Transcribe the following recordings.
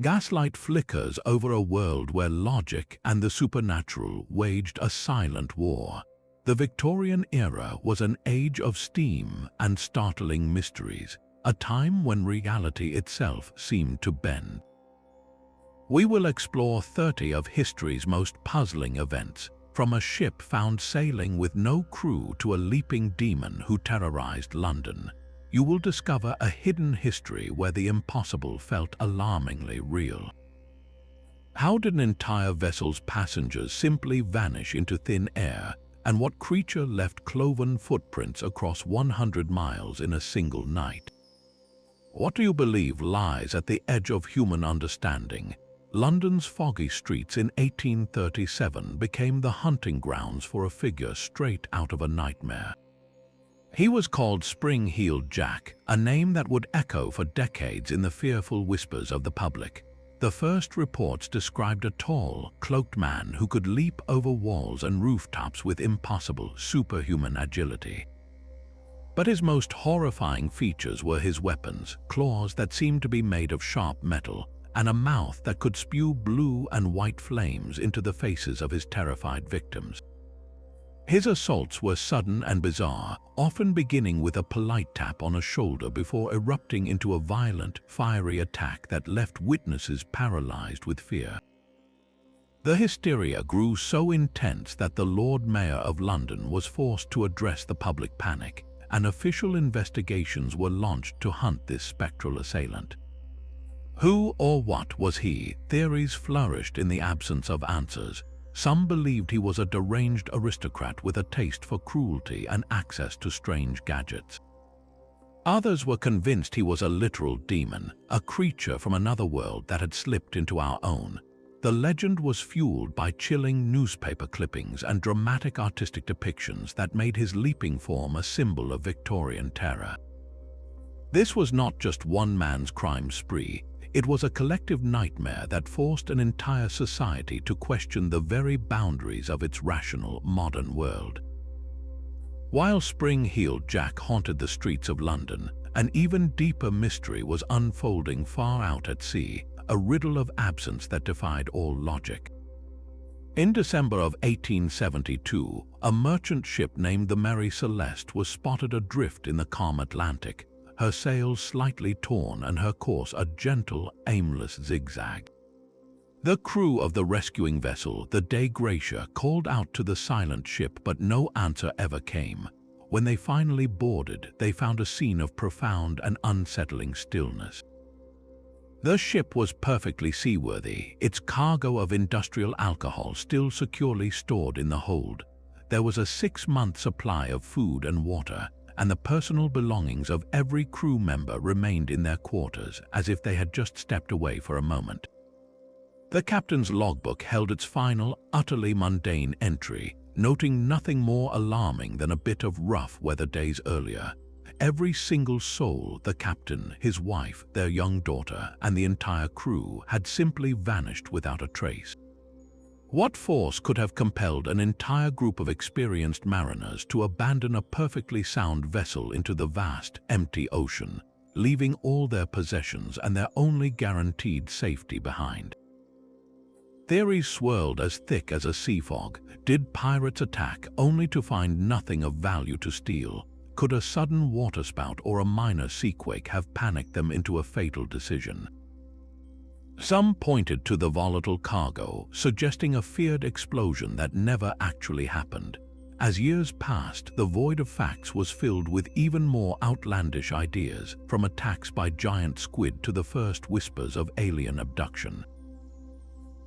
Gaslight flickers over a world where logic and the supernatural waged a silent war. The Victorian era was an age of steam and startling mysteries, a time when reality itself seemed to bend. We will explore 30 of history's most puzzling events, from a ship found sailing with no crew to a leaping demon who terrorized London. You will discover a hidden history where the impossible felt alarmingly real. How did an entire vessel's passengers simply vanish into thin air, and what creature left cloven footprints across 100 miles in a single night? What do you believe lies at the edge of human understanding? London's foggy streets in 1837 became the hunting grounds for a figure straight out of a nightmare. He was called Spring-Heeled Jack, a name that would echo for decades in the fearful whispers of the public. The first reports described a tall, cloaked man who could leap over walls and rooftops with impossible, superhuman agility. But his most horrifying features were his weapons, claws that seemed to be made of sharp metal, and a mouth that could spew blue and white flames into the faces of his terrified victims. His assaults were sudden and bizarre, often beginning with a polite tap on a shoulder before erupting into a violent, fiery attack that left witnesses paralyzed with fear. The hysteria grew so intense that the Lord Mayor of London was forced to address the public panic, and official investigations were launched to hunt this spectral assailant. Who or what was he? Theories flourished in the absence of answers. Some believed he was a deranged aristocrat with a taste for cruelty and access to strange gadgets. Others were convinced he was a literal demon, a creature from another world that had slipped into our own. The legend was fueled by chilling newspaper clippings and dramatic artistic depictions that made his leaping form a symbol of Victorian terror. This was not just one man's crime spree. It was a collective nightmare that forced an entire society to question the very boundaries of its rational, modern world. While Spring-Heeled Jack haunted the streets of London, an even deeper mystery was unfolding far out at sea, a riddle of absence that defied all logic. In December of 1872, a merchant ship named the Mary Celeste was spotted adrift in the calm Atlantic, her sails slightly torn and her course a gentle, aimless zigzag. The crew of the rescuing vessel, the Dei Gratia, called out to the silent ship, but no answer ever came. When they finally boarded, they found a scene of profound and unsettling stillness. The ship was perfectly seaworthy, its cargo of industrial alcohol still securely stored in the hold. There was a 6-month supply of food and water, and the personal belongings of every crew member remained in their quarters as if they had just stepped away for a moment. The captain's logbook held its final, utterly mundane entry, noting nothing more alarming than a bit of rough weather days earlier. Every single soul, the captain, his wife, their young daughter, and the entire crew, had simply vanished without a trace. What force could have compelled an entire group of experienced mariners to abandon a perfectly sound vessel into the vast, empty ocean, leaving all their possessions and their only guaranteed safety behind? Theories swirled as thick as a sea fog. Did pirates attack only to find nothing of value to steal? Could a sudden waterspout or a minor seaquake have panicked them into a fatal decision? Some pointed to the volatile cargo, suggesting a feared explosion that never actually happened. As years passed, the void of facts was filled with even more outlandish ideas, from attacks by giant squid to the first whispers of alien abduction.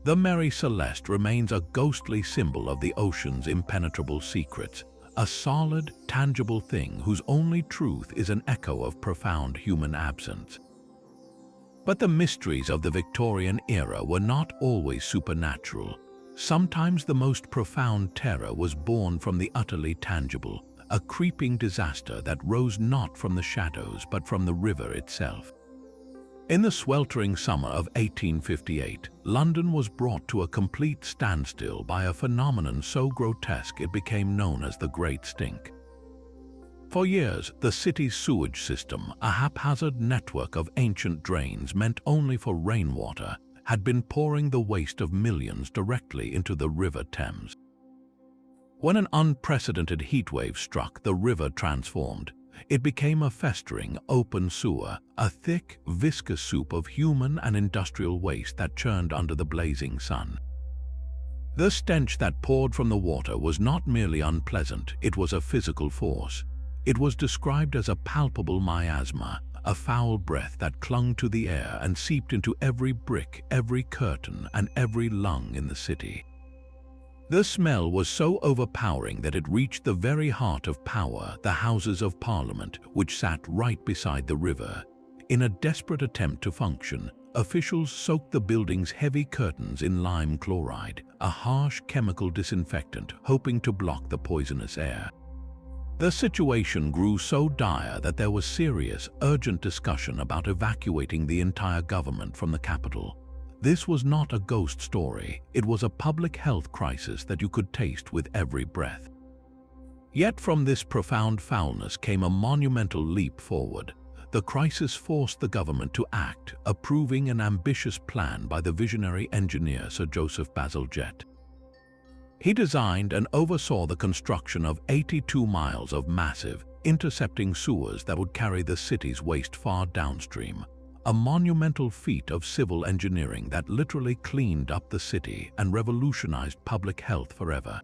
The Mary Celeste remains a ghostly symbol of the ocean's impenetrable secrets, a solid, tangible thing whose only truth is an echo of profound human absence. But the mysteries of the Victorian era were not always supernatural. Sometimes the most profound terror was born from the utterly tangible, a creeping disaster that rose not from the shadows but from the river itself. In the sweltering summer of 1858, London was brought to a complete standstill by a phenomenon so grotesque it became known as the Great Stink. For years, the city's sewage system, a haphazard network of ancient drains meant only for rainwater, had been pouring the waste of millions directly into the River Thames. When an unprecedented heatwave struck, the river transformed. It became a festering, open sewer, a thick, viscous soup of human and industrial waste that churned under the blazing sun. The stench that poured from the water was not merely unpleasant, it was a physical force. It was described as a palpable miasma, a foul breath that clung to the air and seeped into every brick, every curtain, and every lung in the city. The smell was so overpowering that it reached the very heart of power, the Houses of Parliament, which sat right beside the river. In a desperate attempt to function, officials soaked the building's heavy curtains in lime chloride, a harsh chemical disinfectant, hoping to block the poisonous air. The situation grew so dire that there was serious, urgent discussion about evacuating the entire government from the capital. This was not a ghost story, it was a public health crisis that you could taste with every breath. Yet from this profound foulness came a monumental leap forward. The crisis forced the government to act, approving an ambitious plan by the visionary engineer Sir Joseph Bazalgette. He designed and oversaw the construction of 82 miles of massive, intercepting sewers that would carry the city's waste far downstream, a monumental feat of civil engineering that literally cleaned up the city and revolutionized public health forever.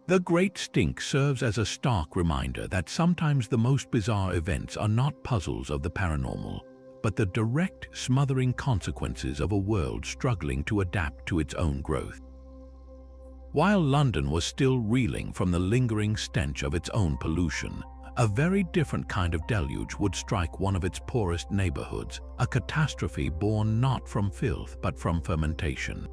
The Great Stink serves as a stark reminder that sometimes the most bizarre events are not puzzles of the paranormal, but the direct, smothering consequences of a world struggling to adapt to its own growth. While London was still reeling from the lingering stench of its own pollution, a very different kind of deluge would strike one of its poorest neighborhoods, a catastrophe born not from filth but from fermentation.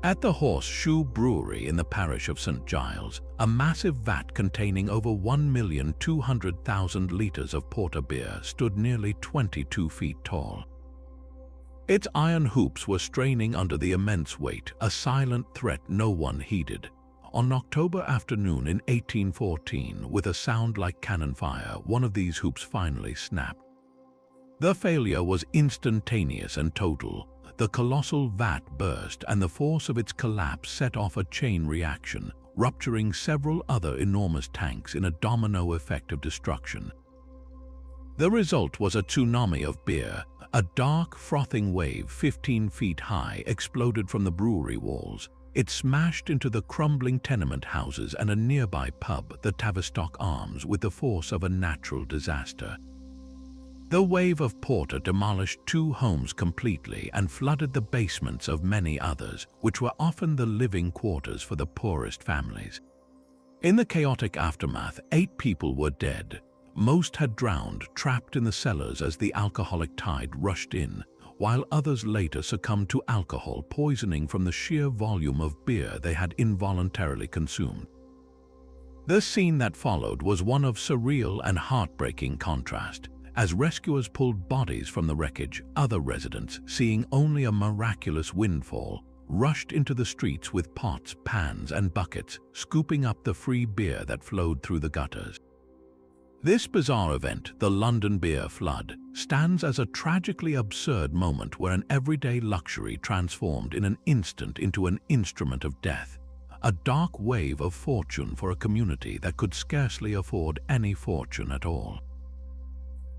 At the Horseshoe Brewery in the parish of St. Giles, a massive vat containing over 1,200,000 liters of porter beer stood nearly 22 feet tall. Its iron hoops were straining under the immense weight, a silent threat no one heeded. On October afternoon in 1814, with a sound like cannon fire, one of these hoops finally snapped. The failure was instantaneous and total. The colossal vat burst, and the force of its collapse set off a chain reaction, rupturing several other enormous tanks in a domino effect of destruction. The result was a tsunami of beer. A dark, frothing wave 15 feet high exploded from the brewery walls. It smashed into the crumbling tenement houses and a nearby pub, the Tavistock Arms, with the force of a natural disaster. The wave of porter demolished 2 homes completely and flooded the basements of many others, which were often the living quarters for the poorest families. In the chaotic aftermath, 8 people were dead. Most had drowned, trapped in the cellars as the alcoholic tide rushed in, while others later succumbed to alcohol poisoning from the sheer volume of beer they had involuntarily consumed. The scene that followed was one of surreal and heartbreaking contrast. As rescuers pulled bodies from the wreckage, other residents, seeing only a miraculous windfall, rushed into the streets with pots, pans, and buckets, scooping up the free beer that flowed through the gutters. This bizarre event, the London Beer Flood, stands as a tragically absurd moment where an everyday luxury transformed in an instant into an instrument of death, a dark wave of fortune for a community that could scarcely afford any fortune at all.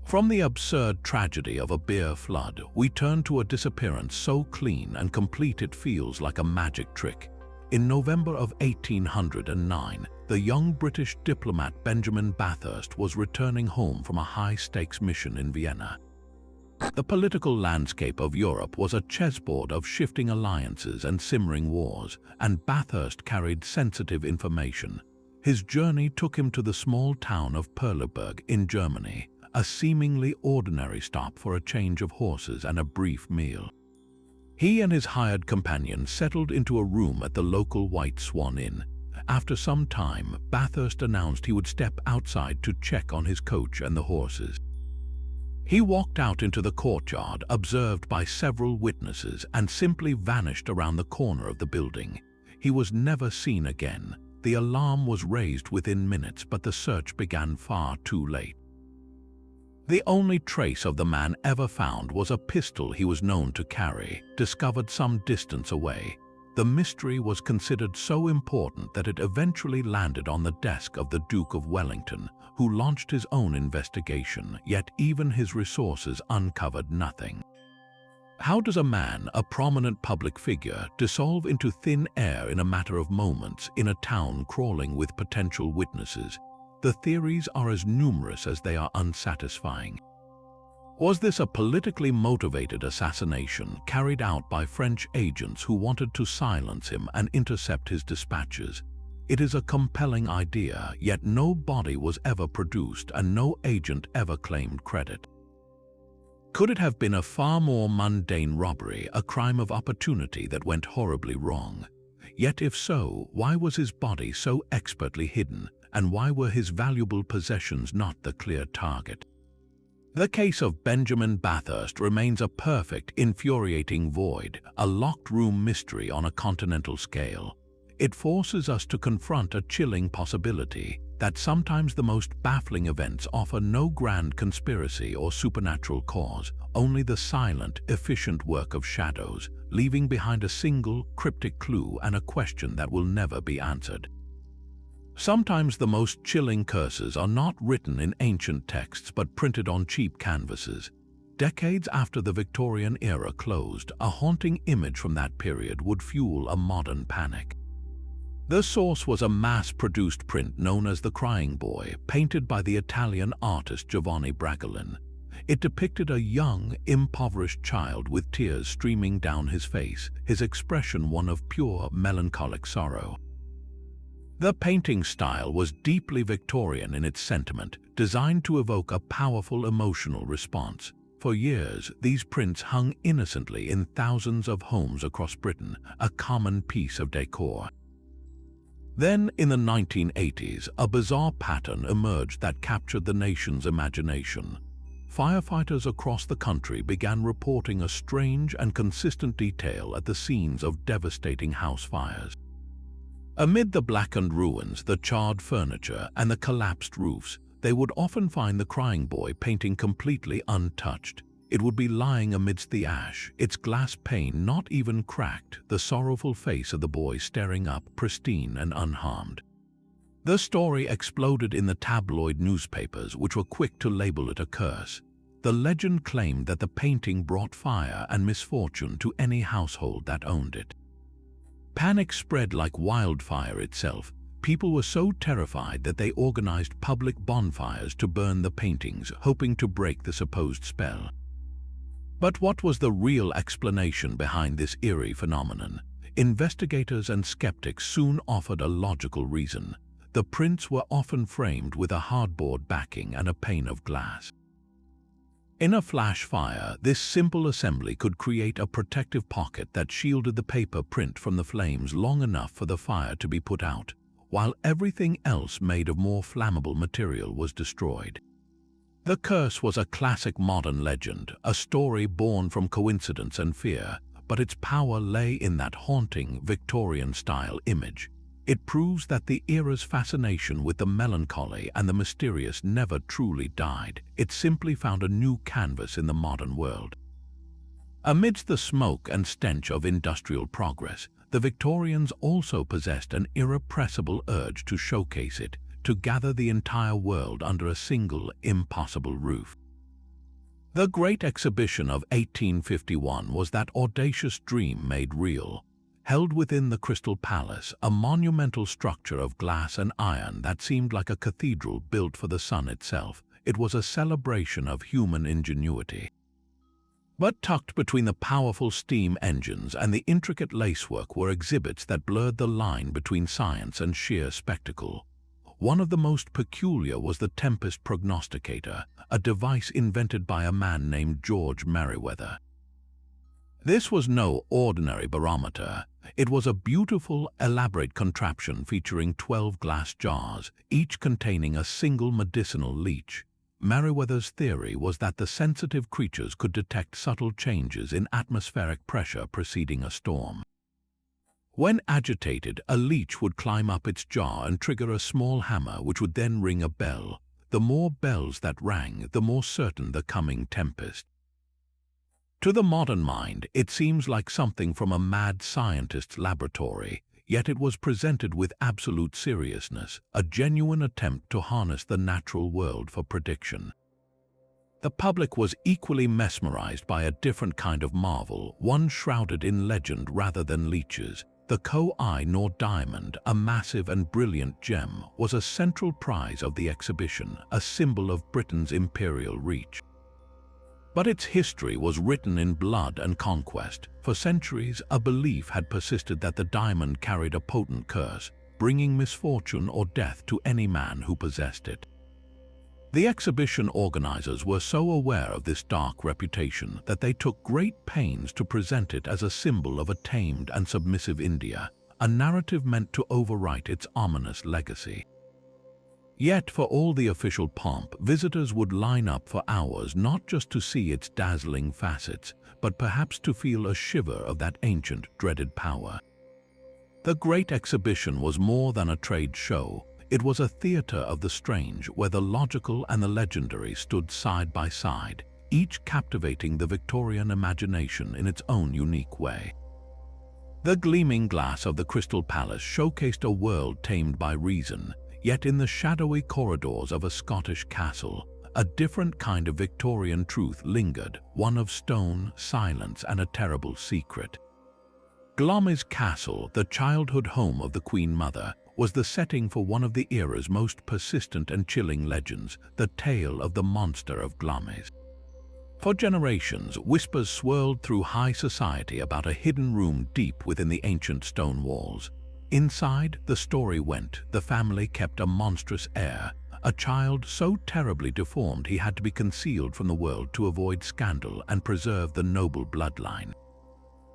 From the absurd tragedy of a beer flood, we turn to a disappearance so clean and complete it feels like a magic trick. In November of 1809, the young British diplomat Benjamin Bathurst was returning home from a high-stakes mission in Vienna. The political landscape of Europe was a chessboard of shifting alliances and simmering wars, and Bathurst carried sensitive information. His journey took him to the small town of Perleberg in Germany, a seemingly ordinary stop for a change of horses and a brief meal. He and his hired companion settled into a room at the local White Swan Inn. After some time, Bathurst announced he would step outside to check on his coach and the horses. He walked out into the courtyard, observed by several witnesses, and simply vanished around the corner of the building. He was never seen again. The alarm was raised within minutes, but the search began far too late. The only trace of the man ever found was a pistol he was known to carry, discovered some distance away. The mystery was considered so important that it eventually landed on the desk of the Duke of Wellington, who launched his own investigation, yet even his resources uncovered nothing. How does a man, a prominent public figure, dissolve into thin air in a matter of moments in a town crawling with potential witnesses? The theories are as numerous as they are unsatisfying. Was this a politically motivated assassination carried out by French agents who wanted to silence him and intercept his dispatches? It is a compelling idea, yet no body was ever produced and no agent ever claimed credit. Could it have been a far more mundane robbery, a crime of opportunity that went horribly wrong? Yet if so, why was his body so expertly hidden, and why were his valuable possessions not the clear target? The case of Benjamin Bathurst remains a perfect, infuriating void, a locked-room mystery on a continental scale. It forces us to confront a chilling possibility that sometimes the most baffling events offer no grand conspiracy or supernatural cause, only the silent, efficient work of shadows, leaving behind a single, cryptic clue and a question that will never be answered. Sometimes the most chilling curses are not written in ancient texts but printed on cheap canvases. Decades after the Victorian era closed, a haunting image from that period would fuel a modern panic. The source was a mass-produced print known as The Crying Boy, painted by the Italian artist Giovanni Bragolin. It depicted a young, impoverished child with tears streaming down his face, his expression one of pure, melancholic sorrow. The painting style was deeply Victorian in its sentiment, designed to evoke a powerful emotional response. For years, these prints hung innocently in thousands of homes across Britain, a common piece of decor. Then, in the 1980s, a bizarre pattern emerged that captured the nation's imagination. Firefighters across the country began reporting a strange and consistent detail at the scenes of devastating house fires. Amid the blackened ruins, the charred furniture, and the collapsed roofs, they would often find the Crying Boy painting completely untouched. It would be lying amidst the ash, its glass pane not even cracked, the sorrowful face of the boy staring up, pristine and unharmed. The story exploded in the tabloid newspapers, which were quick to label it a curse. The legend claimed that the painting brought fire and misfortune to any household that owned it. Panic spread like wildfire itself. People were so terrified that they organized public bonfires to burn the paintings, hoping to break the supposed spell. But what was the real explanation behind this eerie phenomenon? Investigators and skeptics soon offered a logical reason. The prints were often framed with a hardboard backing and a pane of glass. In a flash fire, this simple assembly could create a protective pocket that shielded the paper print from the flames long enough for the fire to be put out, while everything else made of more flammable material was destroyed. The curse was a classic modern legend, a story born from coincidence and fear, but its power lay in that haunting Victorian-style image. It proves that the era's fascination with the melancholy and the mysterious never truly died. It simply found a new canvas in the modern world. Amidst the smoke and stench of industrial progress, the Victorians also possessed an irrepressible urge to showcase it, to gather the entire world under a single, impossible roof. The Great Exhibition of 1851 was that audacious dream made real. Held within the Crystal Palace, a monumental structure of glass and iron that seemed like a cathedral built for the sun itself, it was a celebration of human ingenuity. But tucked between the powerful steam engines and the intricate lacework were exhibits that blurred the line between science and sheer spectacle. One of the most peculiar was the Tempest Prognosticator, a device invented by a man named George Merriweather. This was no ordinary barometer. It was a beautiful, elaborate contraption featuring 12 glass jars, each containing a single medicinal leech. Merriweather's theory was that the sensitive creatures could detect subtle changes in atmospheric pressure preceding a storm. When agitated, a leech would climb up its jar and trigger a small hammer which would then ring a bell. The more bells that rang, the more certain the coming tempest. To the modern mind, it seems like something from a mad scientist's laboratory, yet it was presented with absolute seriousness, a genuine attempt to harness the natural world for prediction. The public was equally mesmerized by a different kind of marvel, one shrouded in legend rather than leeches. The Koh-i-Noor diamond, a massive and brilliant gem, was a central prize of the exhibition, a symbol of Britain's imperial reach. But its history was written in blood and conquest. For centuries, a belief had persisted that the diamond carried a potent curse, bringing misfortune or death to any man who possessed it. The exhibition organizers were so aware of this dark reputation that they took great pains to present it as a symbol of a tamed and submissive India, a narrative meant to overwrite its ominous legacy. Yet, for all the official pomp, visitors would line up for hours not just to see its dazzling facets, but perhaps to feel a shiver of that ancient, dreaded power. The Great Exhibition was more than a trade show. It was a theater of the strange, where the logical and the legendary stood side by side, each captivating the Victorian imagination in its own unique way. The gleaming glass of the Crystal Palace showcased a world tamed by reason, yet in the shadowy corridors of a Scottish castle, a different kind of Victorian truth lingered, one of stone, silence, and a terrible secret. Glamis Castle, the childhood home of the Queen Mother, was the setting for one of the era's most persistent and chilling legends, the tale of the monster of Glamis. For generations, whispers swirled through high society about a hidden room deep within the ancient stone walls. Inside, the story went, the family kept a monstrous heir, a child so terribly deformed he had to be concealed from the world to avoid scandal and preserve the noble bloodline.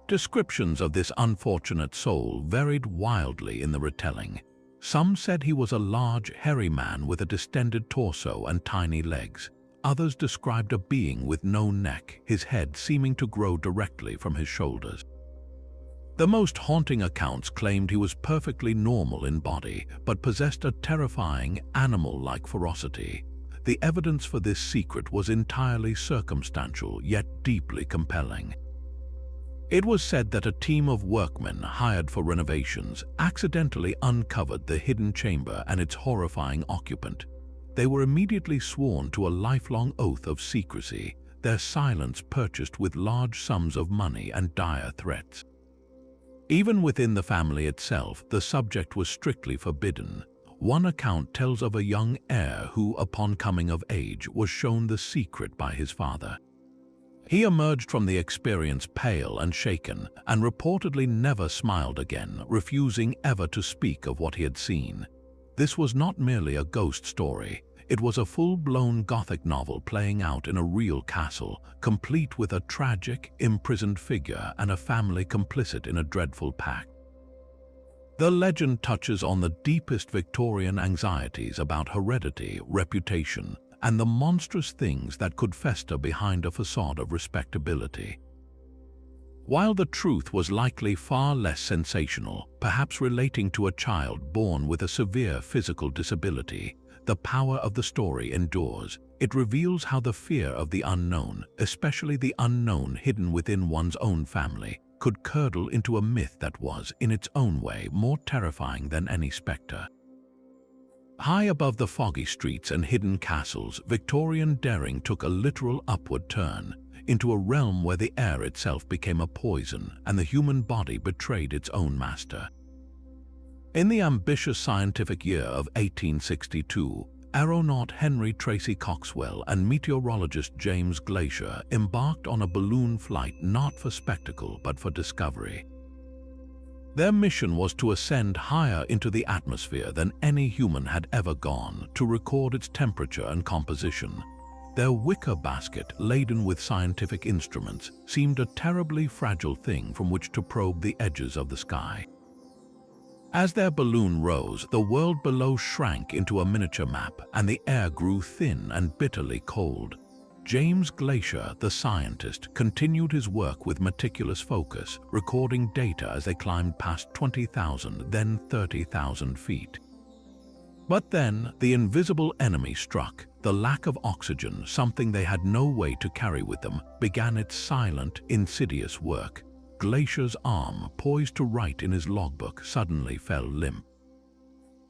Descriptions of this unfortunate soul varied wildly in the retelling. Some said he was a large, hairy man with a distended torso and tiny legs. Others described a being with no neck, his head seeming to grow directly from his shoulders. The most haunting accounts claimed he was perfectly normal in body, but possessed a terrifying, animal-like ferocity. The evidence for this secret was entirely circumstantial, yet deeply compelling. It was said that a team of workmen hired for renovations accidentally uncovered the hidden chamber and its horrifying occupant. They were immediately sworn to a lifelong oath of secrecy, their silence purchased with large sums of money and dire threats. Even within the family itself, the subject was strictly forbidden. One account tells of a young heir who, upon coming of age, was shown the secret by his father. He emerged from the experience pale and shaken, and reportedly never smiled again, refusing ever to speak of what he had seen. This was not merely a ghost story. It was a full-blown Gothic novel playing out in a real castle, complete with a tragic, imprisoned figure and a family complicit in a dreadful pact. The legend touches on the deepest Victorian anxieties about heredity, reputation, and the monstrous things that could fester behind a facade of respectability. While the truth was likely far less sensational, perhaps relating to a child born with a severe physical disability, the power of the story endures. It reveals how the fear of the unknown, especially the unknown hidden within one's own family, could curdle into a myth that was, in its own way, more terrifying than any spectre. High above the foggy streets and hidden castles, Victorian daring took a literal upward turn, into a realm where the air itself became a poison and the human body betrayed its own master. In the ambitious scientific year of 1862, aeronaut Henry Tracy Coxwell and meteorologist James Glaisher embarked on a balloon flight not for spectacle but for discovery. Their mission was to ascend higher into the atmosphere than any human had ever gone, to record its temperature and composition. Their wicker basket, laden with scientific instruments, seemed a terribly fragile thing from which to probe the edges of the sky. As their balloon rose, the world below shrank into a miniature map, and the air grew thin and bitterly cold. James Glacier, the scientist, continued his work with meticulous focus, recording data as they climbed past 20,000, then 30,000 feet. But then, the invisible enemy struck. The lack of oxygen, something they had no way to carry with them, began its silent, insidious work. Glacier's arm, poised to write in his logbook, suddenly fell limp.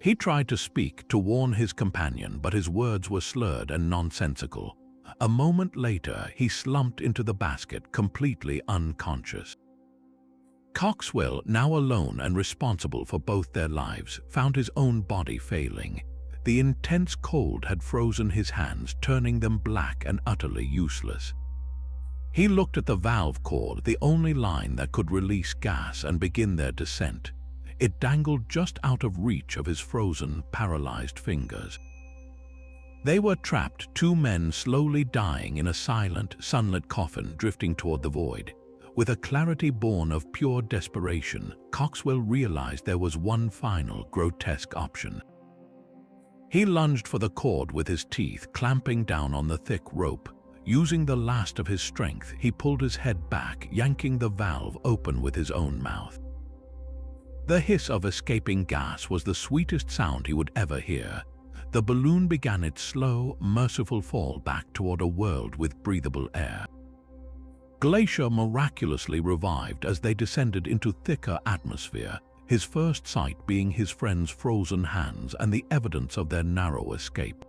He tried to speak, to warn his companion, but his words were slurred and nonsensical. A moment later, he slumped into the basket, completely unconscious. Coxwell, now alone and responsible for both their lives, found his own body failing. The intense cold had frozen his hands, turning them black and utterly useless. He looked at the valve cord, the only line that could release gas and begin their descent. It dangled just out of reach of his frozen, paralyzed fingers. They were trapped, two men slowly dying in a silent, sunlit coffin drifting toward the void. With a clarity born of pure desperation, Coxwell realized there was one final, grotesque option. He lunged for the cord with his teeth, clamping down on the thick rope. Using the last of his strength, he pulled his head back, yanking the valve open with his own mouth. The hiss of escaping gas was the sweetest sound he would ever hear. The balloon began its slow, merciful fall back toward a world with breathable air. Glacier miraculously revived as they descended into thicker atmosphere, his first sight being his friend's frozen hands and the evidence of their narrow escape.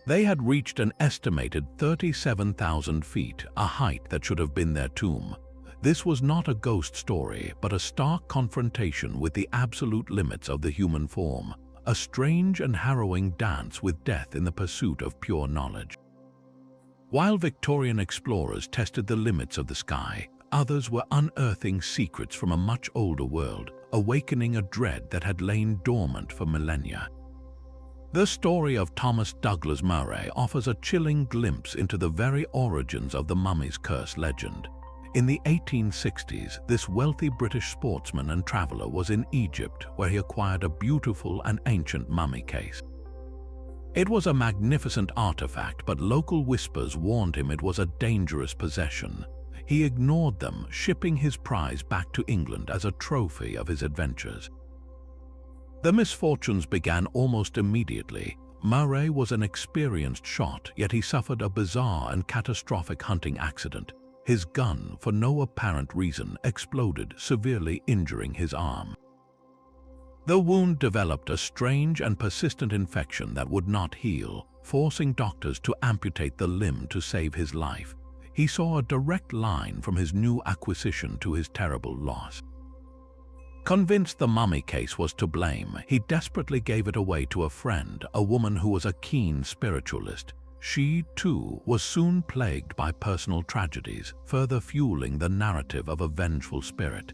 They had reached an estimated 37,000 feet, a height that should have been their tomb. This was not a ghost story, but a stark confrontation with the absolute limits of the human form, a strange and harrowing dance with death in the pursuit of pure knowledge. While Victorian explorers tested the limits of the sky, others were unearthing secrets from a much older world, awakening a dread that had lain dormant for millennia. The story of Thomas Douglas Murray offers a chilling glimpse into the very origins of the mummy's curse legend. In the 1860s, this wealthy British sportsman and traveler was in Egypt, where he acquired a beautiful and ancient mummy case. It was a magnificent artifact, but local whispers warned him it was a dangerous possession. He ignored them, shipping his prize back to England as a trophy of his adventures. The misfortunes began almost immediately. Murray was an experienced shot, yet he suffered a bizarre and catastrophic hunting accident. His gun, for no apparent reason, exploded, severely injuring his arm. The wound developed a strange and persistent infection that would not heal, forcing doctors to amputate the limb to save his life. He saw a direct line from his new acquisition to his terrible loss. Convinced the mummy case was to blame, he desperately gave it away to a friend, a woman who was a keen spiritualist. She, too, was soon plagued by personal tragedies, further fueling the narrative of a vengeful spirit.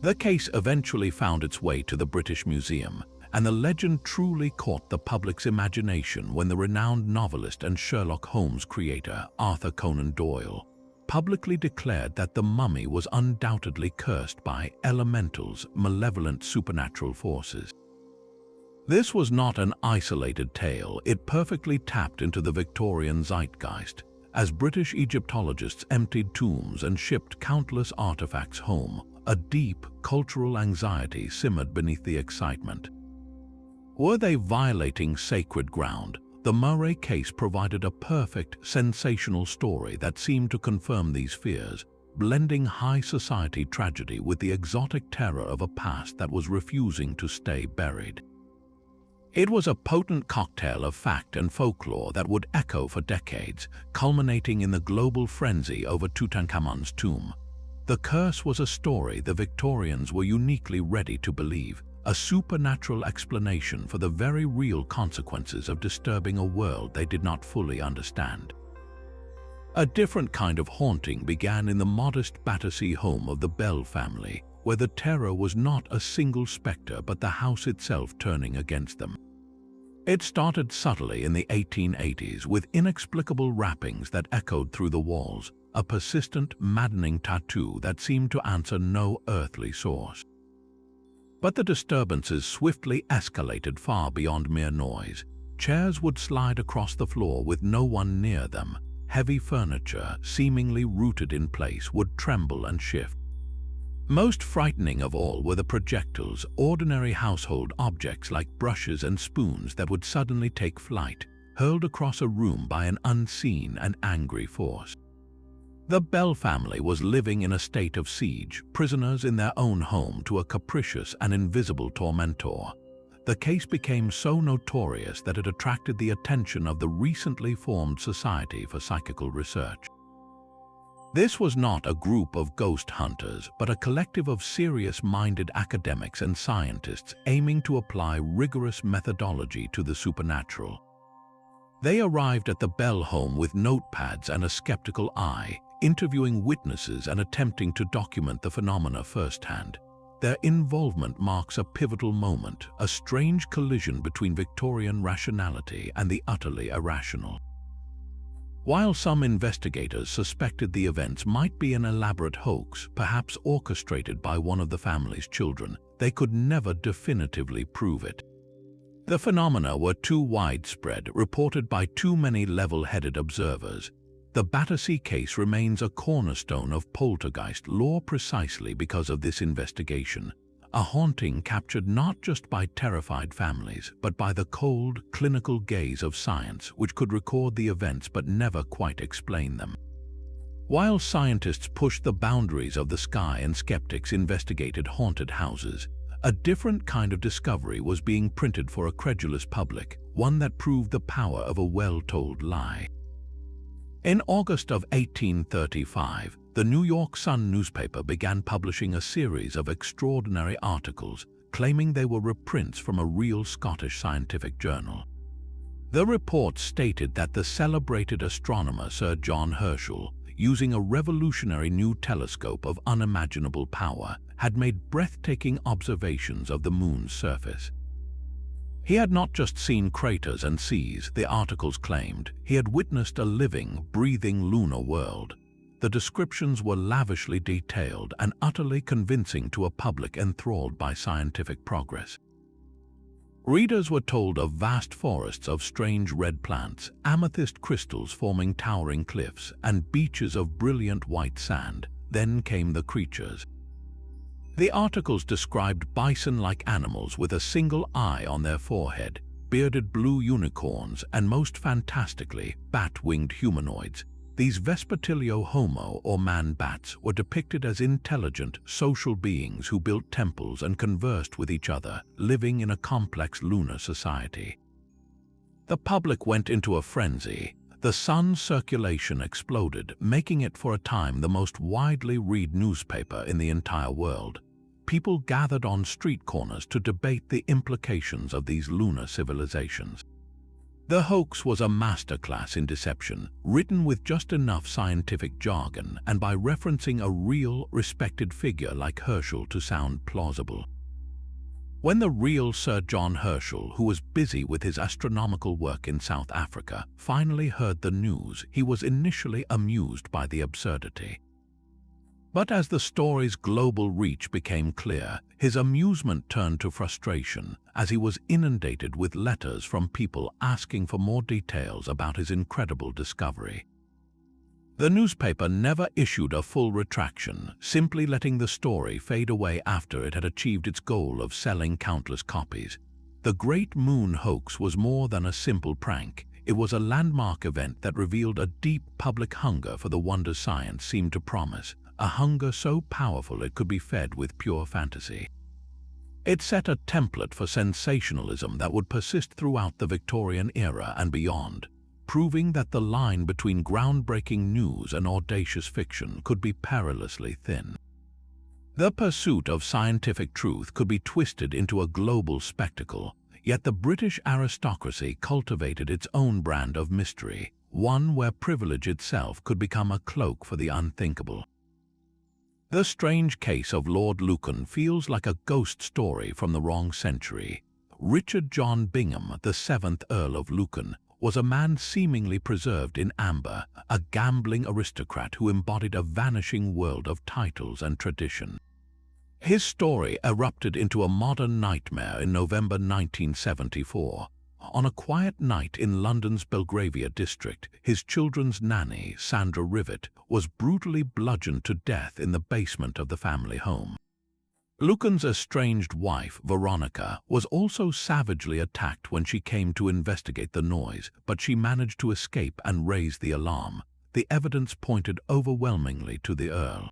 The case eventually found its way to the British Museum, and the legend truly caught the public's imagination when the renowned novelist and Sherlock Holmes creator, Arthur Conan Doyle, publicly declared that the mummy was undoubtedly cursed by elementals, malevolent supernatural forces. This was not an isolated tale. It perfectly tapped into the Victorian zeitgeist, as British Egyptologists emptied tombs and shipped countless artifacts home. A deep cultural anxiety simmered beneath the excitement. Were they violating sacred ground? The Murray case provided a perfect, sensational story that seemed to confirm these fears, blending high society tragedy with the exotic terror of a past that was refusing to stay buried. It was a potent cocktail of fact and folklore that would echo for decades, culminating in the global frenzy over Tutankhamun's tomb. The curse was a story the Victorians were uniquely ready to believe, a supernatural explanation for the very real consequences of disturbing a world they did not fully understand. A different kind of haunting began in the modest Battersea home of the Bell family, where the terror was not a single spectre but the house itself turning against them. It started subtly in the 1880s with inexplicable rappings that echoed through the walls, a persistent, maddening tattoo that seemed to answer no earthly source. But the disturbances swiftly escalated far beyond mere noise. Chairs would slide across the floor with no one near them. Heavy furniture, seemingly rooted in place, would tremble and shift. Most frightening of all were the projectiles, ordinary household objects like brushes and spoons that would suddenly take flight, hurled across a room by an unseen and angry force. The Bell family was living in a state of siege, prisoners in their own home to a capricious and invisible tormentor. The case became so notorious that it attracted the attention of the recently formed Society for Psychical Research. This was not a group of ghost hunters, but a collective of serious-minded academics and scientists aiming to apply rigorous methodology to the supernatural. They arrived at the Bell home with notepads and a skeptical eye, interviewing witnesses and attempting to document the phenomena firsthand. Their involvement marks a pivotal moment, a strange collision between Victorian rationality and the utterly irrational. While some investigators suspected the events might be an elaborate hoax, perhaps orchestrated by one of the family's children, they could never definitively prove it. The phenomena were too widespread, reported by too many level-headed observers. The Battersea case remains a cornerstone of poltergeist lore precisely because of this investigation, a haunting captured not just by terrified families, but by the cold, clinical gaze of science, which could record the events but never quite explain them. While scientists pushed the boundaries of the sky and skeptics investigated haunted houses, a different kind of discovery was being printed for a credulous public, one that proved the power of a well-told lie. In August of 1835, the New York Sun newspaper began publishing a series of extraordinary articles claiming they were reprints from a real Scottish scientific journal. The reports stated that the celebrated astronomer Sir John Herschel, using a revolutionary new telescope of unimaginable power, had made breathtaking observations of the moon's surface. He had not just seen craters and seas, the articles claimed. He had witnessed a living, breathing lunar world. The descriptions were lavishly detailed and utterly convincing to a public enthralled by scientific progress. Readers were told of vast forests of strange red plants, amethyst crystals forming towering cliffs, and beaches of brilliant white sand. Then came the creatures. The articles described bison-like animals with a single eye on their forehead, bearded blue unicorns, and most fantastically, bat-winged humanoids. These Vespertilio Homo, or man-bats, were depicted as intelligent, social beings who built temples and conversed with each other, living in a complex lunar society. The public went into a frenzy. The Sun's circulation exploded, making it for a time the most widely read newspaper in the entire world. People gathered on street corners to debate the implications of these lunar civilizations. The hoax was a masterclass in deception, written with just enough scientific jargon and by referencing a real, respected figure like Herschel to sound plausible. When the real Sir John Herschel, who was busy with his astronomical work in South Africa, finally heard the news, he was initially amused by the absurdity. But as the story's global reach became clear, his amusement turned to frustration as he was inundated with letters from people asking for more details about his incredible discovery. The newspaper never issued a full retraction, simply letting the story fade away after it had achieved its goal of selling countless copies. The Great Moon hoax was more than a simple prank. It was a landmark event that revealed a deep public hunger for the wonders science seemed to promise, a hunger so powerful it could be fed with pure fantasy. It set a template for sensationalism that would persist throughout the Victorian era and beyond, proving that the line between groundbreaking news and audacious fiction could be perilously thin. The pursuit of scientific truth could be twisted into a global spectacle, yet the British aristocracy cultivated its own brand of mystery, one where privilege itself could become a cloak for the unthinkable. The strange case of Lord Lucan feels like a ghost story from the wrong century. Richard John Bingham, the 7th Earl of Lucan, was a man seemingly preserved in amber, a gambling aristocrat who embodied a vanishing world of titles and tradition. His story erupted into a modern nightmare in November 1974, On a quiet night in London's Belgravia district, his children's nanny, Sandra Rivet, was brutally bludgeoned to death in the basement of the family home. Lucan's estranged wife, Veronica, was also savagely attacked when she came to investigate the noise, but she managed to escape and raise the alarm. The evidence pointed overwhelmingly to the Earl.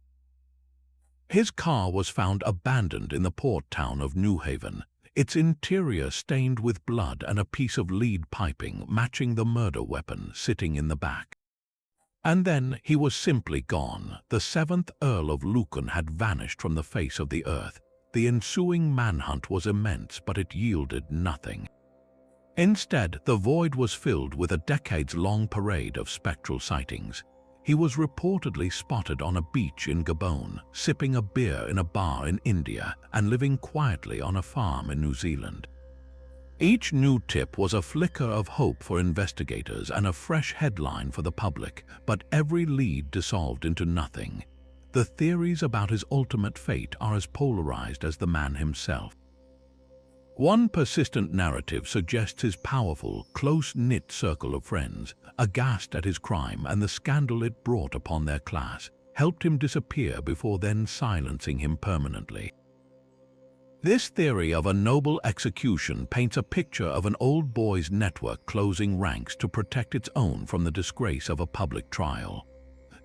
His car was found abandoned in the port town of Newhaven, its interior stained with blood and a piece of lead piping matching the murder weapon sitting in the back. And then he was simply gone. The 7th Earl of Lucan had vanished from the face of the earth. The ensuing manhunt was immense, but it yielded nothing. Instead, the void was filled with a decades-long parade of spectral sightings. He was reportedly spotted on a beach in Gabon, sipping a beer in a bar in India, and living quietly on a farm in New Zealand. Each new tip was a flicker of hope for investigators and a fresh headline for the public, but every lead dissolved into nothing. The theories about his ultimate fate are as polarized as the man himself. One persistent narrative suggests his powerful, close-knit circle of friends, aghast at his crime and the scandal it brought upon their class, helped him disappear before then silencing him permanently. This theory of a noble execution paints a picture of an old boys network closing ranks to protect its own from the disgrace of a public trial.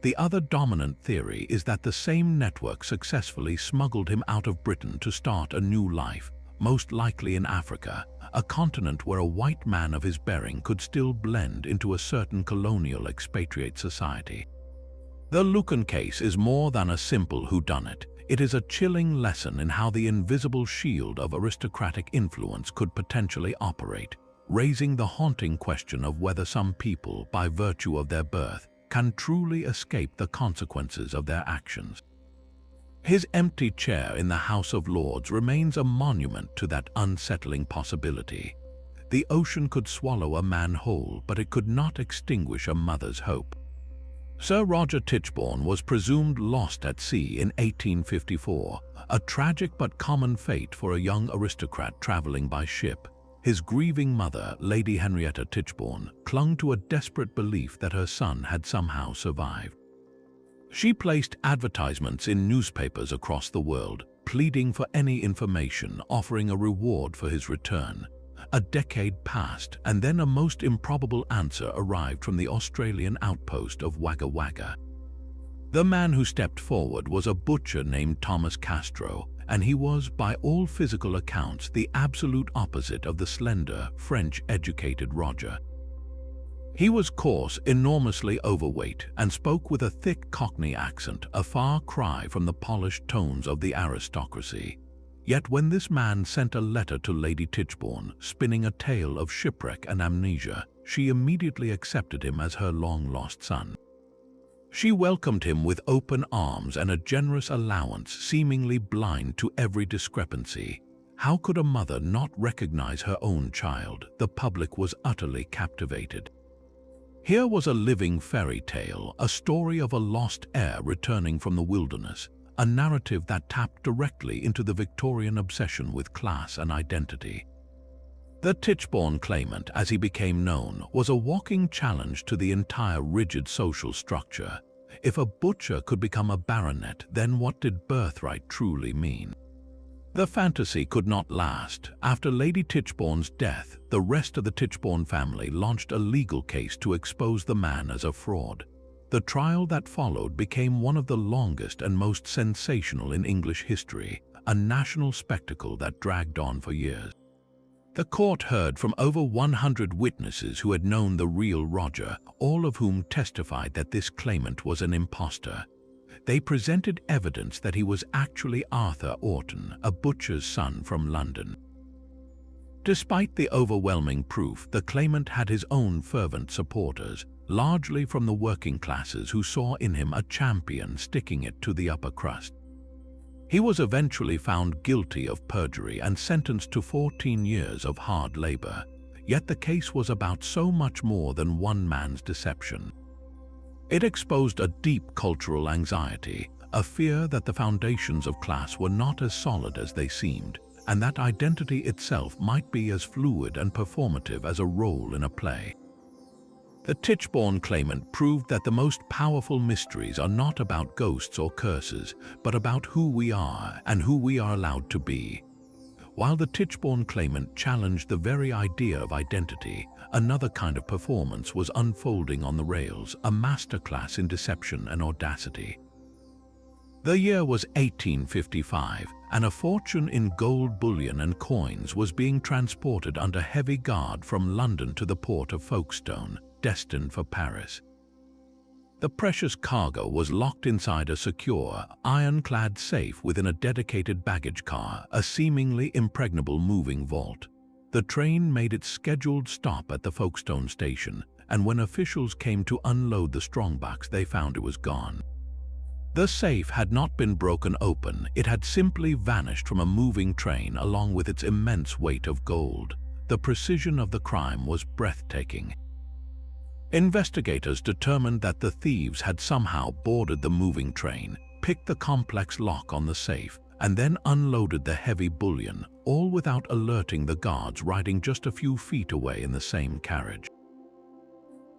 The other dominant theory is that the same network successfully smuggled him out of Britain to start a new life, most likely in Africa, a continent where a white man of his bearing could still blend into a certain colonial expatriate society. The Lucan case is more than a simple whodunit. It is a chilling lesson in how the invisible shield of aristocratic influence could potentially operate, raising the haunting question of whether some people, by virtue of their birth, can truly escape the consequences of their actions. His empty chair in the House of Lords remains a monument to that unsettling possibility. The ocean could swallow a man whole, but it could not extinguish a mother's hope. Sir Roger Tichborne was presumed lost at sea in 1854, a tragic but common fate for a young aristocrat traveling by ship. His grieving mother, Lady Henrietta Tichborne, clung to a desperate belief that her son had somehow survived. She placed advertisements in newspapers across the world, pleading for any information, offering a reward for his return. A decade passed, and then a most improbable answer arrived from the Australian outpost of Wagga Wagga. The man who stepped forward was a butcher named Thomas Castro, and he was, by all physical accounts, the absolute opposite of the slender, French-educated Roger. He was coarse, enormously overweight, and spoke with a thick Cockney accent, a far cry from the polished tones of the aristocracy. Yet when this man sent a letter to Lady Tichborne, spinning a tale of shipwreck and amnesia, she immediately accepted him as her long-lost son. She welcomed him with open arms and a generous allowance, seemingly blind to every discrepancy. How could a mother not recognize her own child? The public was utterly captivated. Here was a living fairy tale, a story of a lost heir returning from the wilderness, a narrative that tapped directly into the Victorian obsession with class and identity. The Tichborne claimant, as he became known, was a walking challenge to the entire rigid social structure. If a butcher could become a baronet, then what did birthright truly mean? The fantasy could not last. After Lady Tichborne's death, the rest of the Tichborne family launched a legal case to expose the man as a fraud. The trial that followed became one of the longest and most sensational in English history, a national spectacle that dragged on for years. The court heard from over 100 witnesses who had known the real Roger, all of whom testified that this claimant was an impostor. They presented evidence that he was actually Arthur Orton, a butcher's son from London. Despite the overwhelming proof, the claimant had his own fervent supporters, largely from the working classes who saw in him a champion sticking it to the upper crust. He was eventually found guilty of perjury and sentenced to 14 years of hard labor. Yet the case was about so much more than one man's deception. It exposed a deep cultural anxiety, a fear that the foundations of class were not as solid as they seemed, and that identity itself might be as fluid and performative as a role in a play. The Tichborne claimant proved that the most powerful mysteries are not about ghosts or curses, but about who we are and who we are allowed to be. While the Tichborne claimant challenged the very idea of identity, another kind of performance was unfolding on the rails, a masterclass in deception and audacity. The year was 1855, and a fortune in gold bullion and coins was being transported under heavy guard from London to the port of Folkestone, destined for Paris. The precious cargo was locked inside a secure, ironclad safe within a dedicated baggage car, a seemingly impregnable moving vault. The train made its scheduled stop at the Folkestone station, and when officials came to unload the strongbox, they found it was gone. The safe had not been broken open, it had simply vanished from a moving train along with its immense weight of gold. The precision of the crime was breathtaking. Investigators determined that the thieves had somehow boarded the moving train, picked the complex lock on the safe, and then unloaded the heavy bullion, all without alerting the guards riding just a few feet away in the same carriage.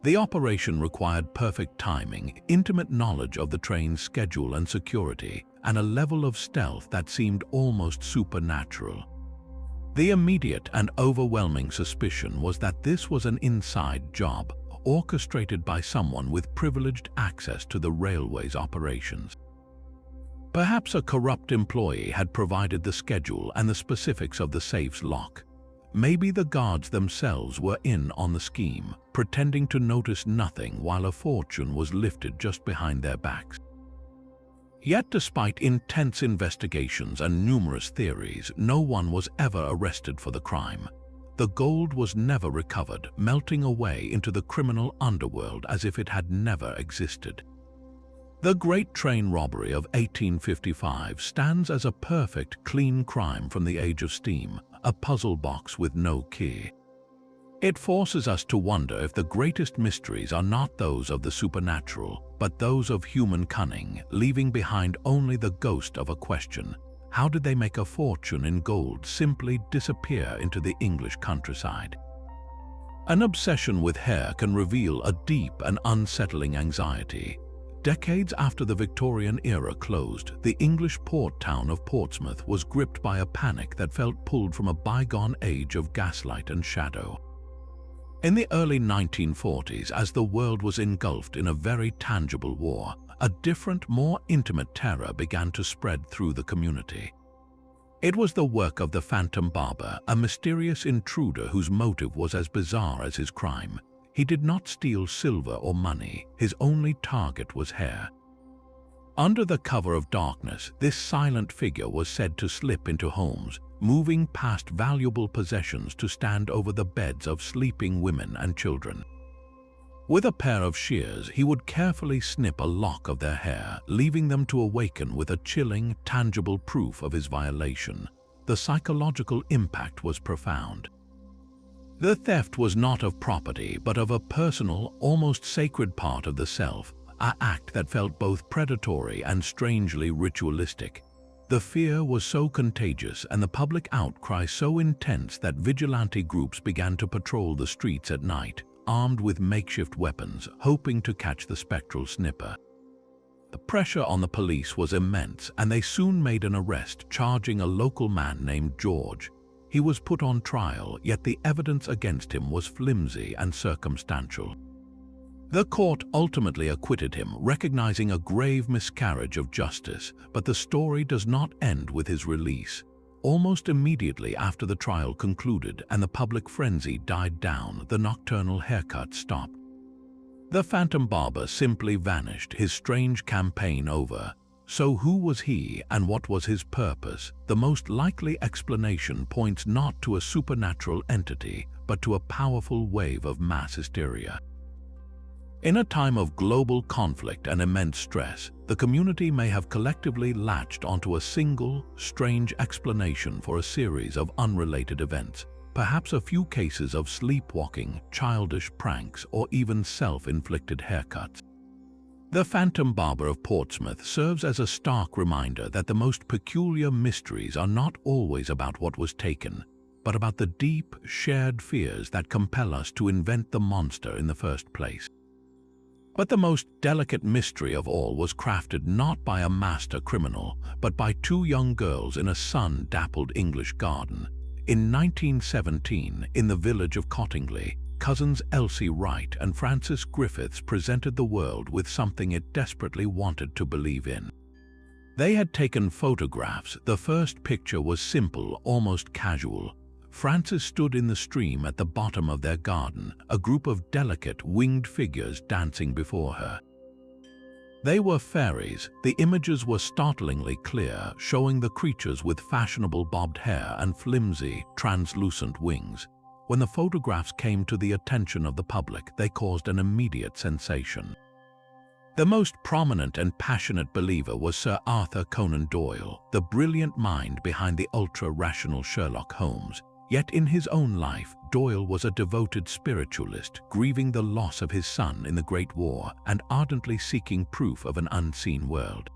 The operation required perfect timing, intimate knowledge of the train's schedule and security, and a level of stealth that seemed almost supernatural. The immediate and overwhelming suspicion was that this was an inside job, orchestrated by someone with privileged access to the railway's operations. Perhaps a corrupt employee had provided the schedule and the specifics of the safe's lock. Maybe the guards themselves were in on the scheme, pretending to notice nothing while a fortune was lifted just behind their backs. Yet despite intense investigations and numerous theories, no one was ever arrested for the crime. The gold was never recovered, melting away into the criminal underworld as if it had never existed. The Great Train Robbery of 1855 stands as a perfect, clean crime from the age of steam, a puzzle box with no key. It forces us to wonder if the greatest mysteries are not those of the supernatural, but those of human cunning, leaving behind only the ghost of a question. How did they make a fortune in gold simply disappear into the English countryside? An obsession with hair can reveal a deep and unsettling anxiety. Decades after the Victorian era closed, the English port town of Portsmouth was gripped by a panic that felt pulled from a bygone age of gaslight and shadow. In the early 1940s, as the world was engulfed in a very tangible war, a different, more intimate terror began to spread through the community. It was the work of the Phantom Barber, a mysterious intruder whose motive was as bizarre as his crime. He did not steal silver or money, his only target was hair. Under the cover of darkness, this silent figure was said to slip into homes, moving past valuable possessions to stand over the beds of sleeping women and children. With a pair of shears, he would carefully snip a lock of their hair, leaving them to awaken with a chilling, tangible proof of his violation. The psychological impact was profound. The theft was not of property, but of a personal, almost sacred part of the self, an act that felt both predatory and strangely ritualistic. The fear was so contagious and the public outcry so intense that vigilante groups began to patrol the streets at night, armed with makeshift weapons, hoping to catch the spectral snipper. The pressure on the police was immense, and they soon made an arrest, charging a local man named George. He was put on trial, yet the evidence against him was flimsy and circumstantial. The court ultimately acquitted him, recognizing a grave miscarriage of justice, but the story does not end with his release. Almost immediately after the trial concluded and the public frenzy died down, the nocturnal haircut stopped. The Phantom Barber simply vanished, his strange campaign over. So who was he and what was his purpose? The most likely explanation points not to a supernatural entity, but to a powerful wave of mass hysteria. In a time of global conflict and immense stress, the community may have collectively latched onto a single, strange explanation for a series of unrelated events, perhaps a few cases of sleepwalking, childish pranks, or even self-inflicted haircuts. The Phantom Barber of Portsmouth serves as a stark reminder that the most peculiar mysteries are not always about what was taken, but about the deep, shared fears that compel us to invent the monster in the first place. But the most delicate mystery of all was crafted not by a master criminal, but by two young girls in a sun-dappled English garden. In 1917, in the village of Cottingley, cousins Elsie Wright and Frances Griffiths presented the world with something it desperately wanted to believe in. They had taken photographs. The first picture was simple, almost casual. Frances stood in the stream at the bottom of their garden, a group of delicate, winged figures dancing before her. They were fairies. The images were startlingly clear, showing the creatures with fashionable bobbed hair and flimsy, translucent wings. When the photographs came to the attention of the public, they caused an immediate sensation. The most prominent and passionate believer was Sir Arthur Conan Doyle, the brilliant mind behind the ultra-rational Sherlock Holmes. Yet in his own life, Doyle was a devoted spiritualist, grieving the loss of his son in the Great War and ardently seeking proof of an unseen world.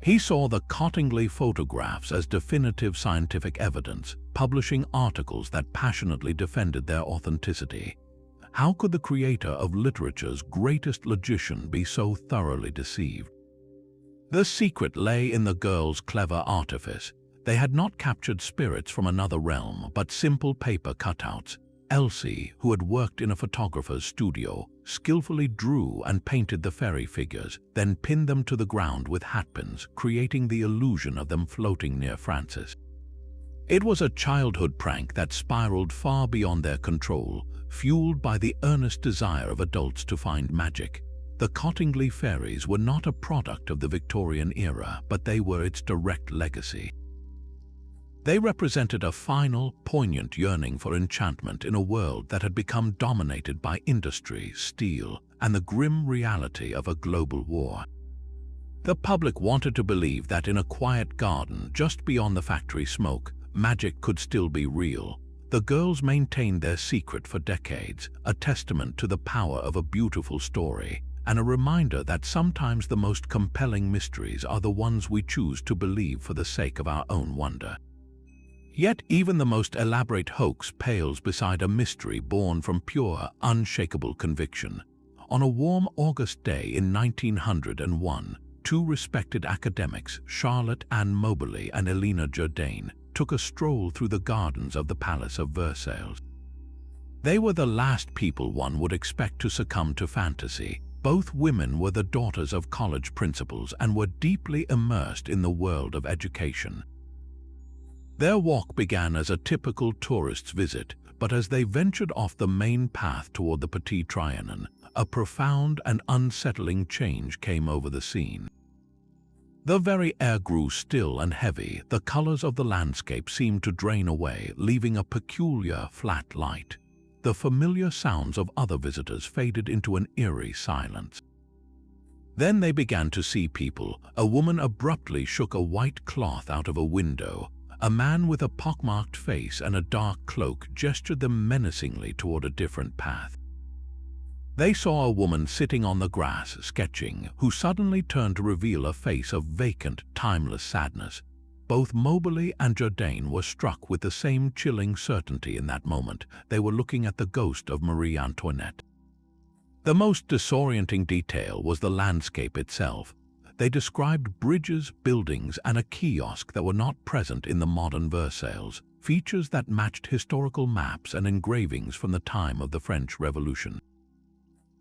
He saw the Cottingley photographs as definitive scientific evidence, publishing articles that passionately defended their authenticity. How could the creator of literature's greatest logician be so thoroughly deceived? The secret lay in the girls' clever artifice. They had not captured spirits from another realm, but simple paper cutouts. Elsie, who had worked in a photographer's studio, skillfully drew and painted the fairy figures, then pinned them to the ground with hatpins, creating the illusion of them floating near Frances. It was a childhood prank that spiraled far beyond their control, fueled by the earnest desire of adults to find magic. The Cottingley fairies were not a product of the Victorian era, but they were its direct legacy. They represented a final, poignant yearning for enchantment in a world that had become dominated by industry, steel, and the grim reality of a global war. The public wanted to believe that in a quiet garden just beyond the factory smoke, magic could still be real. The girls maintained their secret for decades, a testament to the power of a beautiful story, and a reminder that sometimes the most compelling mysteries are the ones we choose to believe for the sake of our own wonder. Yet even the most elaborate hoax pales beside a mystery born from pure, unshakable conviction. On a warm August day in 1901, two respected academics, Charlotte Ann Moberly and Elena Jourdain, took a stroll through the gardens of the Palace of Versailles. They were the last people one would expect to succumb to fantasy. Both women were the daughters of college principals and were deeply immersed in the world of education. Their walk began as a typical tourist's visit, but as they ventured off the main path toward the Petit Trianon, a profound and unsettling change came over the scene. The very air grew still and heavy. The colors of the landscape seemed to drain away, leaving a peculiar, flat light. The familiar sounds of other visitors faded into an eerie silence. Then they began to see people. A woman abruptly shook a white cloth out of a window. A man with a pockmarked face and a dark cloak gestured them menacingly toward a different path. They saw a woman sitting on the grass, sketching, who suddenly turned to reveal a face of vacant, timeless sadness. Both Moberly and Jourdain were struck with the same chilling certainty in that moment. They were looking at the ghost of Marie Antoinette. The most disorienting detail was the landscape itself. They described bridges, buildings, and a kiosk that were not present in the modern Versailles, features that matched historical maps and engravings from the time of the French Revolution.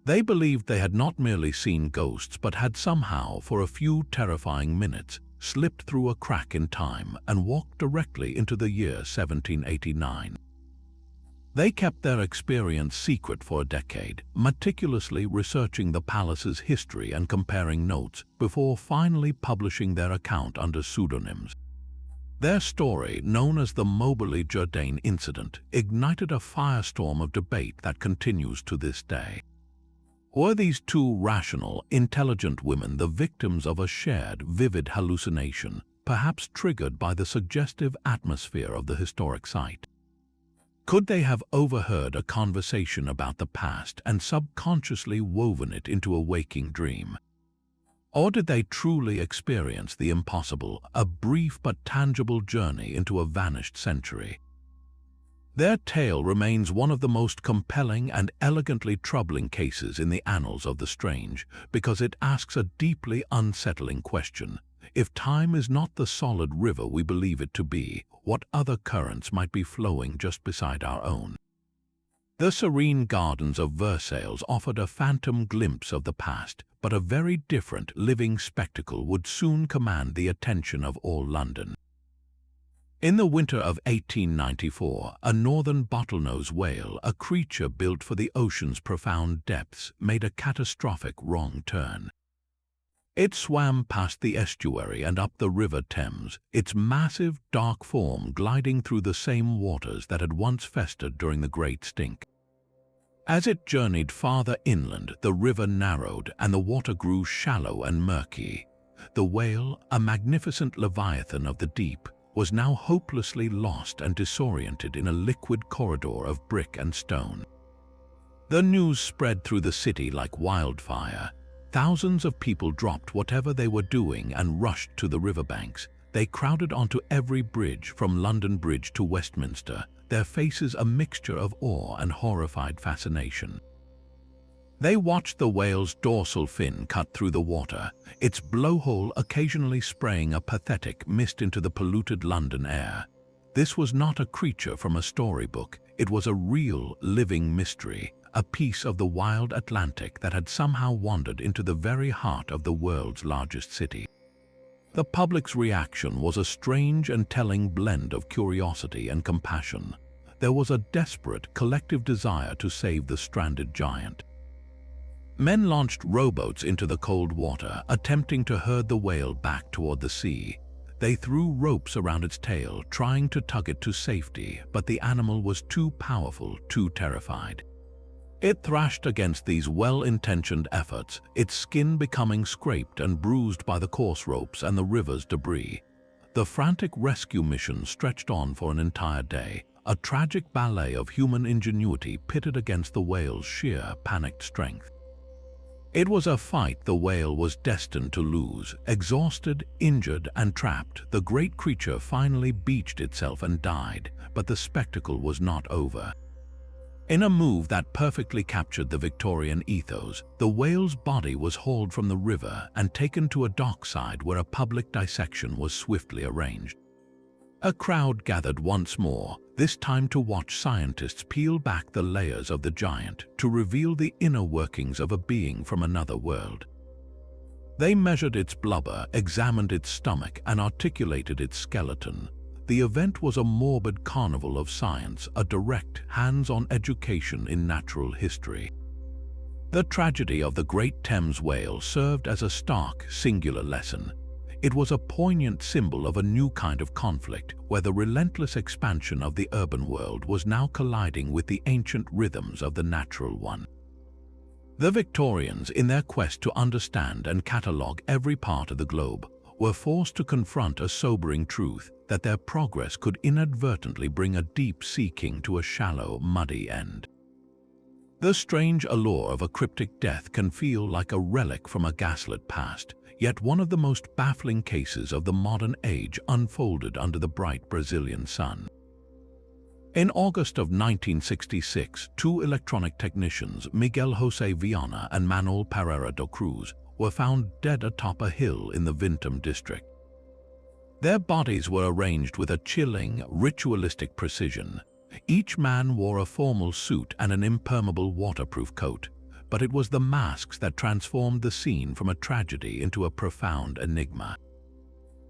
They believed they had not merely seen ghosts, but had somehow, for a few terrifying minutes, slipped through a crack in time and walked directly into the year 1789. They kept their experience secret for a decade, meticulously researching the palace's history and comparing notes before finally publishing their account under pseudonyms. Their story, known as the Moberly-Jourdain incident, ignited a firestorm of debate that continues to this day. Were these two rational, intelligent women the victims of a shared, vivid hallucination, perhaps triggered by the suggestive atmosphere of the historic site? Could they have overheard a conversation about the past and subconsciously woven it into a waking dream? Or did they truly experience the impossible, a brief but tangible journey into a vanished century? Their tale remains one of the most compelling and elegantly troubling cases in the annals of the strange, because it asks a deeply unsettling question. If time is not the solid river we believe it to be, what other currents might be flowing just beside our own? The serene gardens of Versailles offered a phantom glimpse of the past, but a very different living spectacle would soon command the attention of all London. In the winter of 1894, a northern bottlenose whale, a creature built for the ocean's profound depths, made a catastrophic wrong turn. It swam past the estuary and up the River Thames, its massive, dark form gliding through the same waters that had once festered during the Great Stink. As it journeyed farther inland, the river narrowed and the water grew shallow and murky. The whale, a magnificent leviathan of the deep, was now hopelessly lost and disoriented in a liquid corridor of brick and stone. The news spread through the city like wildfire. Thousands of people dropped whatever they were doing and rushed to the riverbanks. They crowded onto every bridge from London Bridge to Westminster, their faces a mixture of awe and horrified fascination. They watched the whale's dorsal fin cut through the water, its blowhole occasionally spraying a pathetic mist into the polluted London air. This was not a creature from a storybook, it was a real, living mystery, a piece of the wild Atlantic that had somehow wandered into the very heart of the world's largest city. The public's reaction was a strange and telling blend of curiosity and compassion. There was a desperate, collective desire to save the stranded giant. Men launched rowboats into the cold water, attempting to herd the whale back toward the sea. They threw ropes around its tail, trying to tug it to safety, but the animal was too powerful, too terrified. It thrashed against these well-intentioned efforts, its skin becoming scraped and bruised by the coarse ropes and the river's debris. The frantic rescue mission stretched on for an entire day, a tragic ballet of human ingenuity pitted against the whale's sheer, panicked strength. It was a fight the whale was destined to lose. Exhausted, injured, and trapped, the great creature finally beached itself and died, but the spectacle was not over. In a move that perfectly captured the Victorian ethos, the whale's body was hauled from the river and taken to a dockside where a public dissection was swiftly arranged. A crowd gathered once more, this time to watch scientists peel back the layers of the giant to reveal the inner workings of a being from another world. They measured its blubber, examined its stomach, and articulated its skeleton. The event was a morbid carnival of science, a direct, hands-on education in natural history. The tragedy of the great Thames whale served as a stark, singular lesson. It was a poignant symbol of a new kind of conflict, where the relentless expansion of the urban world was now colliding with the ancient rhythms of the natural one. The Victorians, in their quest to understand and catalogue every part of the globe, were forced to confront a sobering truth that their progress could inadvertently bring a deep sea king to a shallow, muddy end. The strange allure of a cryptic death can feel like a relic from a gaslit past, yet one of the most baffling cases of the modern age unfolded under the bright Brazilian sun. In August of 1966, two electronic technicians, Miguel José Viana and Manuel Pereira da Cruz, were found dead atop a hill in the Vintam district. Their bodies were arranged with a chilling, ritualistic precision. Each man wore a formal suit and an impermeable waterproof coat, but it was the masks that transformed the scene from a tragedy into a profound enigma.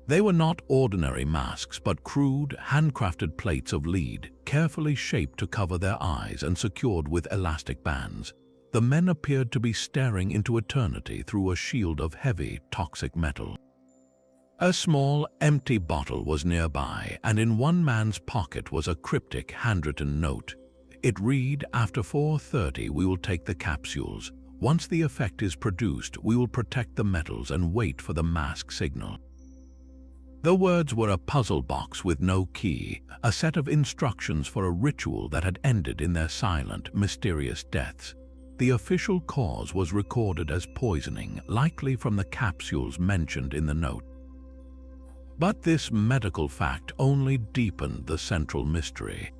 They were not ordinary masks, but crude, handcrafted plates of lead, carefully shaped to cover their eyes and secured with elastic bands. The men appeared to be staring into eternity through a shield of heavy, toxic metal. A small, empty bottle was nearby, and in one man's pocket was a cryptic, handwritten note. It read, "After 4:30 we will take the capsules. Once the effect is produced, we will protect the metals and wait for the mask signal." The words were a puzzle box with no key, a set of instructions for a ritual that had ended in their silent, mysterious deaths. The official cause was recorded as poisoning, likely from the capsules mentioned in the note. But this medical fact only deepened the central mystery.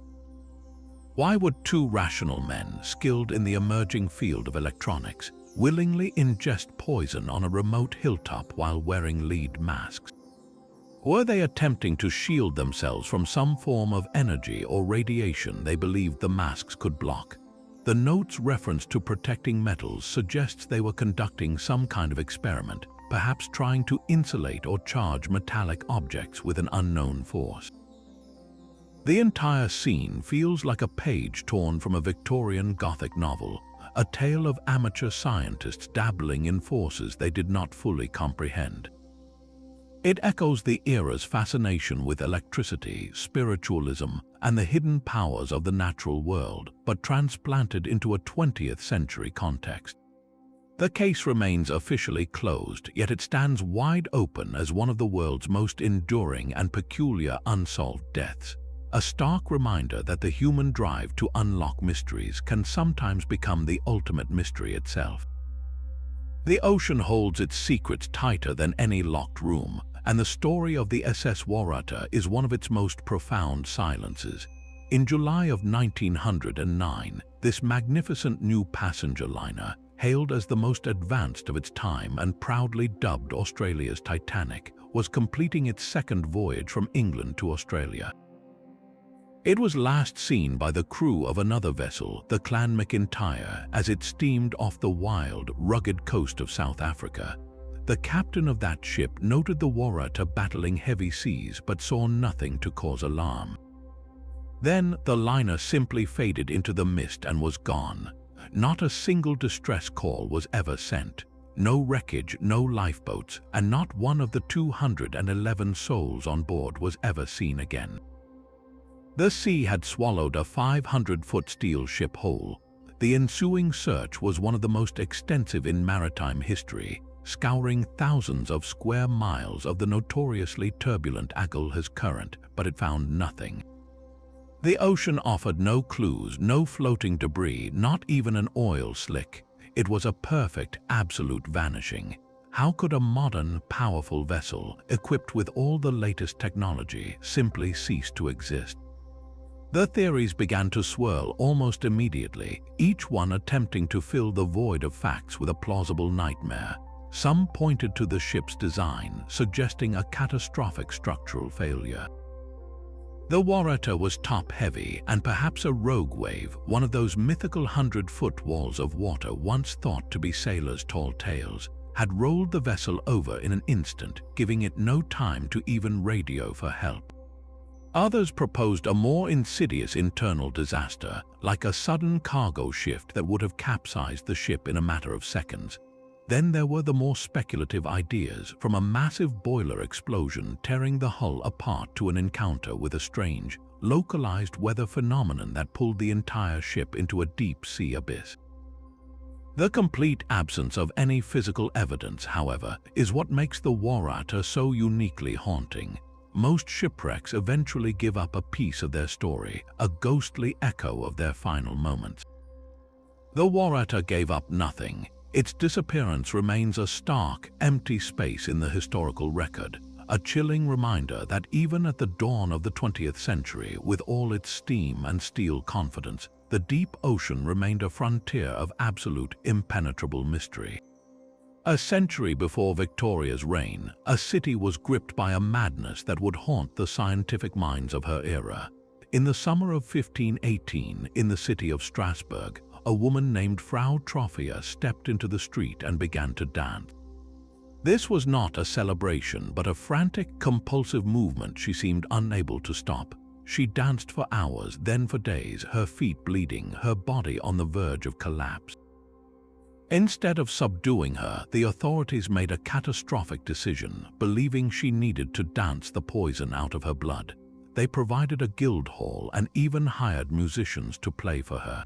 Why would two rational men, skilled in the emerging field of electronics, willingly ingest poison on a remote hilltop while wearing lead masks? Were they attempting to shield themselves from some form of energy or radiation they believed the masks could block? The note's reference to protecting metals suggests they were conducting some kind of experiment, perhaps trying to insulate or charge metallic objects with an unknown force. The entire scene feels like a page torn from a Victorian Gothic novel, a tale of amateur scientists dabbling in forces they did not fully comprehend. It echoes the era's fascination with electricity, spiritualism, and the hidden powers of the natural world, but transplanted into a 20th century context. The case remains officially closed, yet it stands wide open as one of the world's most enduring and peculiar unsolved deaths, a stark reminder that the human drive to unlock mysteries can sometimes become the ultimate mystery itself. The ocean holds its secrets tighter than any locked room, and the story of the SS Waratah is one of its most profound silences. In July of 1909, this magnificent new passenger liner, hailed as the most advanced of its time and proudly dubbed Australia's Titanic, was completing its second voyage from England to Australia. It was last seen by the crew of another vessel, the Clan McIntyre, as it steamed off the wild, rugged coast of South Africa. The captain of that ship noted the Waratah battling heavy seas but saw nothing to cause alarm. Then the liner simply faded into the mist and was gone. Not a single distress call was ever sent. No wreckage, no lifeboats, and not one of the 211 souls on board was ever seen again. The sea had swallowed a 500-foot steel ship whole. The ensuing search was one of the most extensive in maritime history, scouring thousands of square miles of the notoriously turbulent Agulhas Current, but it found nothing. The ocean offered no clues, no floating debris, not even an oil slick. It was a perfect, absolute vanishing. How could a modern, powerful vessel, equipped with all the latest technology, simply cease to exist? The theories began to swirl almost immediately, each one attempting to fill the void of facts with a plausible nightmare. Some pointed to the ship's design, suggesting a catastrophic structural failure. The Waratah was top-heavy and perhaps a rogue wave, one of those mythical 100-foot walls of water once thought to be sailors' tall tales, had rolled the vessel over in an instant, giving it no time to even radio for help. Others proposed a more insidious internal disaster, like a sudden cargo shift that would have capsized the ship in a matter of seconds. Then there were the more speculative ideas, from a massive boiler explosion tearing the hull apart to an encounter with a strange, localized weather phenomenon that pulled the entire ship into a deep-sea abyss. The complete absence of any physical evidence, however, is what makes the Waratah so uniquely haunting. Most shipwrecks eventually give up a piece of their story, a ghostly echo of their final moments. The Waratah gave up nothing. Its disappearance remains a stark, empty space in the historical record, a chilling reminder that even at the dawn of the 20th century, with all its steam and steel confidence, the deep ocean remained a frontier of absolute, impenetrable mystery. A century before Victoria's reign, a city was gripped by a madness that would haunt the scientific minds of her era. In the summer of 1518, in the city of Strasbourg, a woman named Frau Trophia stepped into the street and began to dance. This was not a celebration, but a frantic, compulsive movement she seemed unable to stop. She danced for hours, then for days, her feet bleeding, her body on the verge of collapse. Instead of subduing her, the authorities made a catastrophic decision, believing she needed to dance the poison out of her blood. They provided a guild hall and even hired musicians to play for her.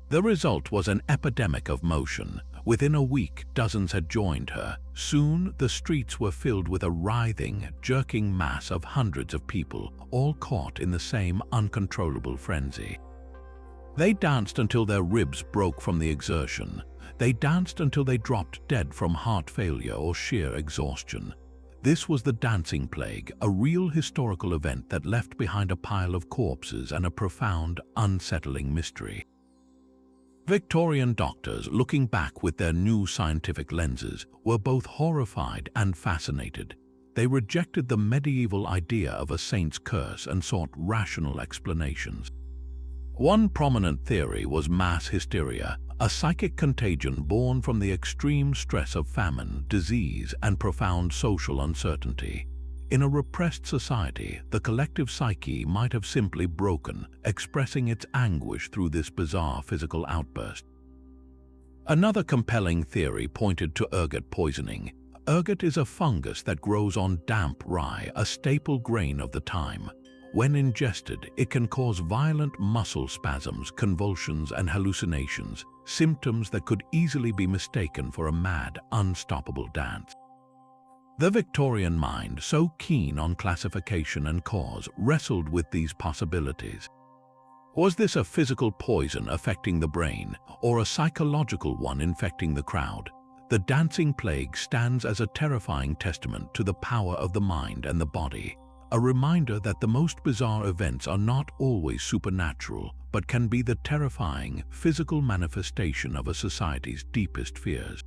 The result was an epidemic of motion. Within a week, dozens had joined her. Soon, the streets were filled with a writhing, jerking mass of hundreds of people, all caught in the same uncontrollable frenzy. They danced until their ribs broke from the exertion. They danced until they dropped dead from heart failure or sheer exhaustion. This was the dancing plague, a real historical event that left behind a pile of corpses and a profound, unsettling mystery. Victorian doctors, looking back with their new scientific lenses, were both horrified and fascinated. They rejected the medieval idea of a saint's curse and sought rational explanations. One prominent theory was mass hysteria, a psychic contagion born from the extreme stress of famine, disease, and profound social uncertainty. In a repressed society, the collective psyche might have simply broken, expressing its anguish through this bizarre physical outburst. Another compelling theory pointed to ergot poisoning. Ergot is a fungus that grows on damp rye, a staple grain of the time. When ingested, it can cause violent muscle spasms, convulsions, and hallucinations, symptoms that could easily be mistaken for a mad, unstoppable dance. The Victorian mind, so keen on classification and cause, wrestled with these possibilities. Was this a physical poison affecting the brain, or a psychological one infecting the crowd? The dancing plague stands as a terrifying testament to the power of the mind and the body, a reminder that the most bizarre events are not always supernatural, but can be the terrifying, physical manifestation of a society's deepest fears.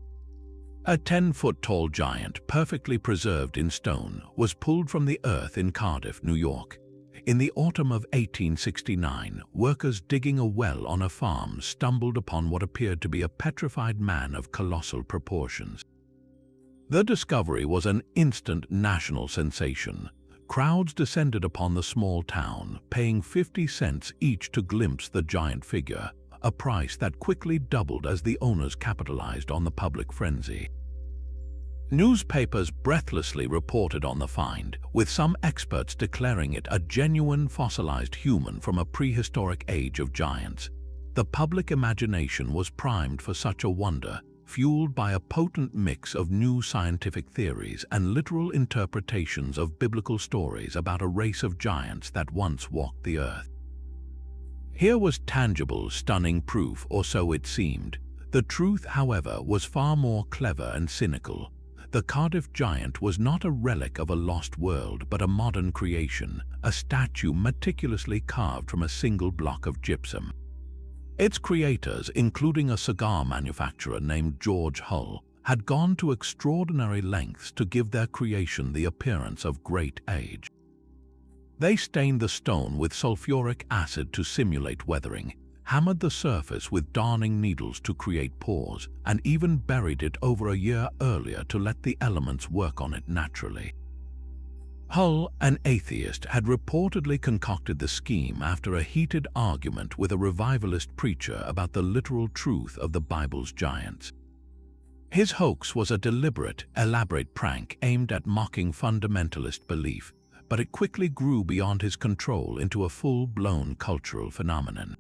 A 10-foot-tall giant, perfectly preserved in stone, was pulled from the earth in Cardiff, New York. In the autumn of 1869, workers digging a well on a farm stumbled upon what appeared to be a petrified man of colossal proportions. The discovery was an instant national sensation. Crowds descended upon the small town, paying 50 cents each to glimpse the giant figure, a price that quickly doubled as the owners capitalized on the public frenzy. Newspapers breathlessly reported on the find, with some experts declaring it a genuine fossilized human from a prehistoric age of giants. The public imagination was primed for such a wonder, fueled by a potent mix of new scientific theories and literal interpretations of biblical stories about a race of giants that once walked the earth. Here was tangible, stunning proof, or so it seemed. The truth, however, was far more clever and cynical. The Cardiff giant was not a relic of a lost world, but a modern creation, a statue meticulously carved from a single block of gypsum. Its creators, including a cigar manufacturer named George Hull, had gone to extraordinary lengths to give their creation the appearance of great age. They stained the stone with sulfuric acid to simulate weathering, hammered the surface with darning needles to create pores, and even buried it over a year earlier to let the elements work on it naturally. Hull, an atheist, had reportedly concocted the scheme after a heated argument with a revivalist preacher about the literal truth of the Bible's giants. His hoax was a deliberate, elaborate prank aimed at mocking fundamentalist belief, but it quickly grew beyond his control into a full-blown cultural phenomenon.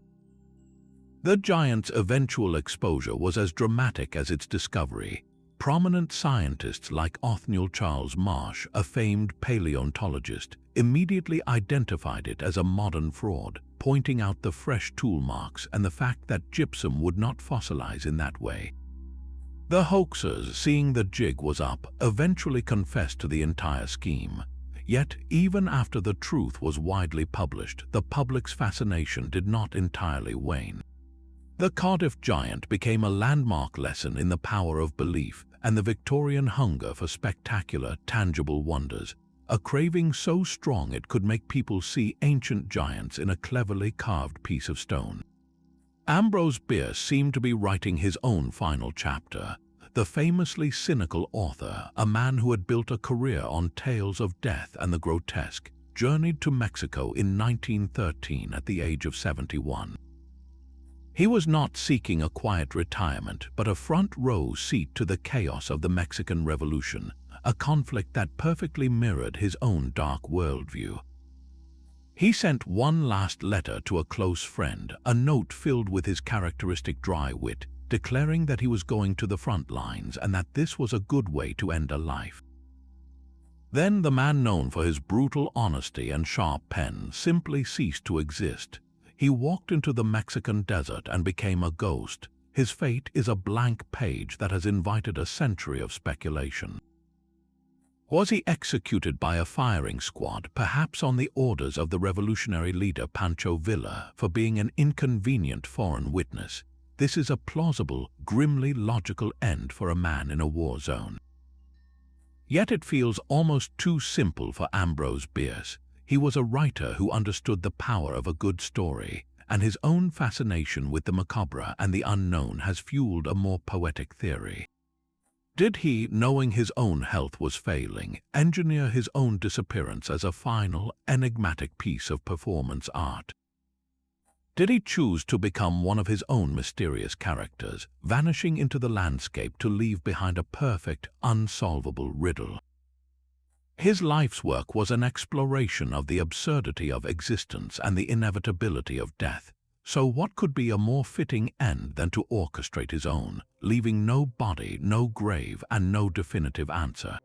The giant's eventual exposure was as dramatic as its discovery. Prominent scientists like Othniel Charles Marsh, a famed paleontologist, immediately identified it as a modern fraud, pointing out the fresh tool marks and the fact that gypsum would not fossilize in that way. The hoaxers, seeing the jig was up, eventually confessed to the entire scheme. Yet, even after the truth was widely published, the public's fascination did not entirely wane. The Cardiff giant became a landmark lesson in the power of belief and the Victorian hunger for spectacular, tangible wonders, a craving so strong it could make people see ancient giants in a cleverly carved piece of stone. Ambrose Bierce seemed to be writing his own final chapter. The famously cynical author, a man who had built a career on tales of death and the grotesque, journeyed to Mexico in 1913 at the age of 71. He was not seeking a quiet retirement, but a front-row seat to the chaos of the Mexican Revolution, a conflict that perfectly mirrored his own dark worldview. He sent one last letter to a close friend, a note filled with his characteristic dry wit, declaring that he was going to the front lines and that this was a good way to end a life. Then the man known for his brutal honesty and sharp pen simply ceased to exist. He walked into the Mexican desert and became a ghost. His fate is a blank page that has invited a century of speculation. Was he executed by a firing squad, perhaps on the orders of the revolutionary leader Pancho Villa, for being an inconvenient foreign witness? This is a plausible, grimly logical end for a man in a war zone. Yet it feels almost too simple for Ambrose Bierce. He was a writer who understood the power of a good story, and his own fascination with the macabre and the unknown has fueled a more poetic theory. Did he, knowing his own health was failing, engineer his own disappearance as a final, enigmatic piece of performance art? Did he choose to become one of his own mysterious characters, vanishing into the landscape to leave behind a perfect, unsolvable riddle? His life's work was an exploration of the absurdity of existence and the inevitability of death. So what could be a more fitting end than to orchestrate his own, leaving no body, no grave, and no definitive answer?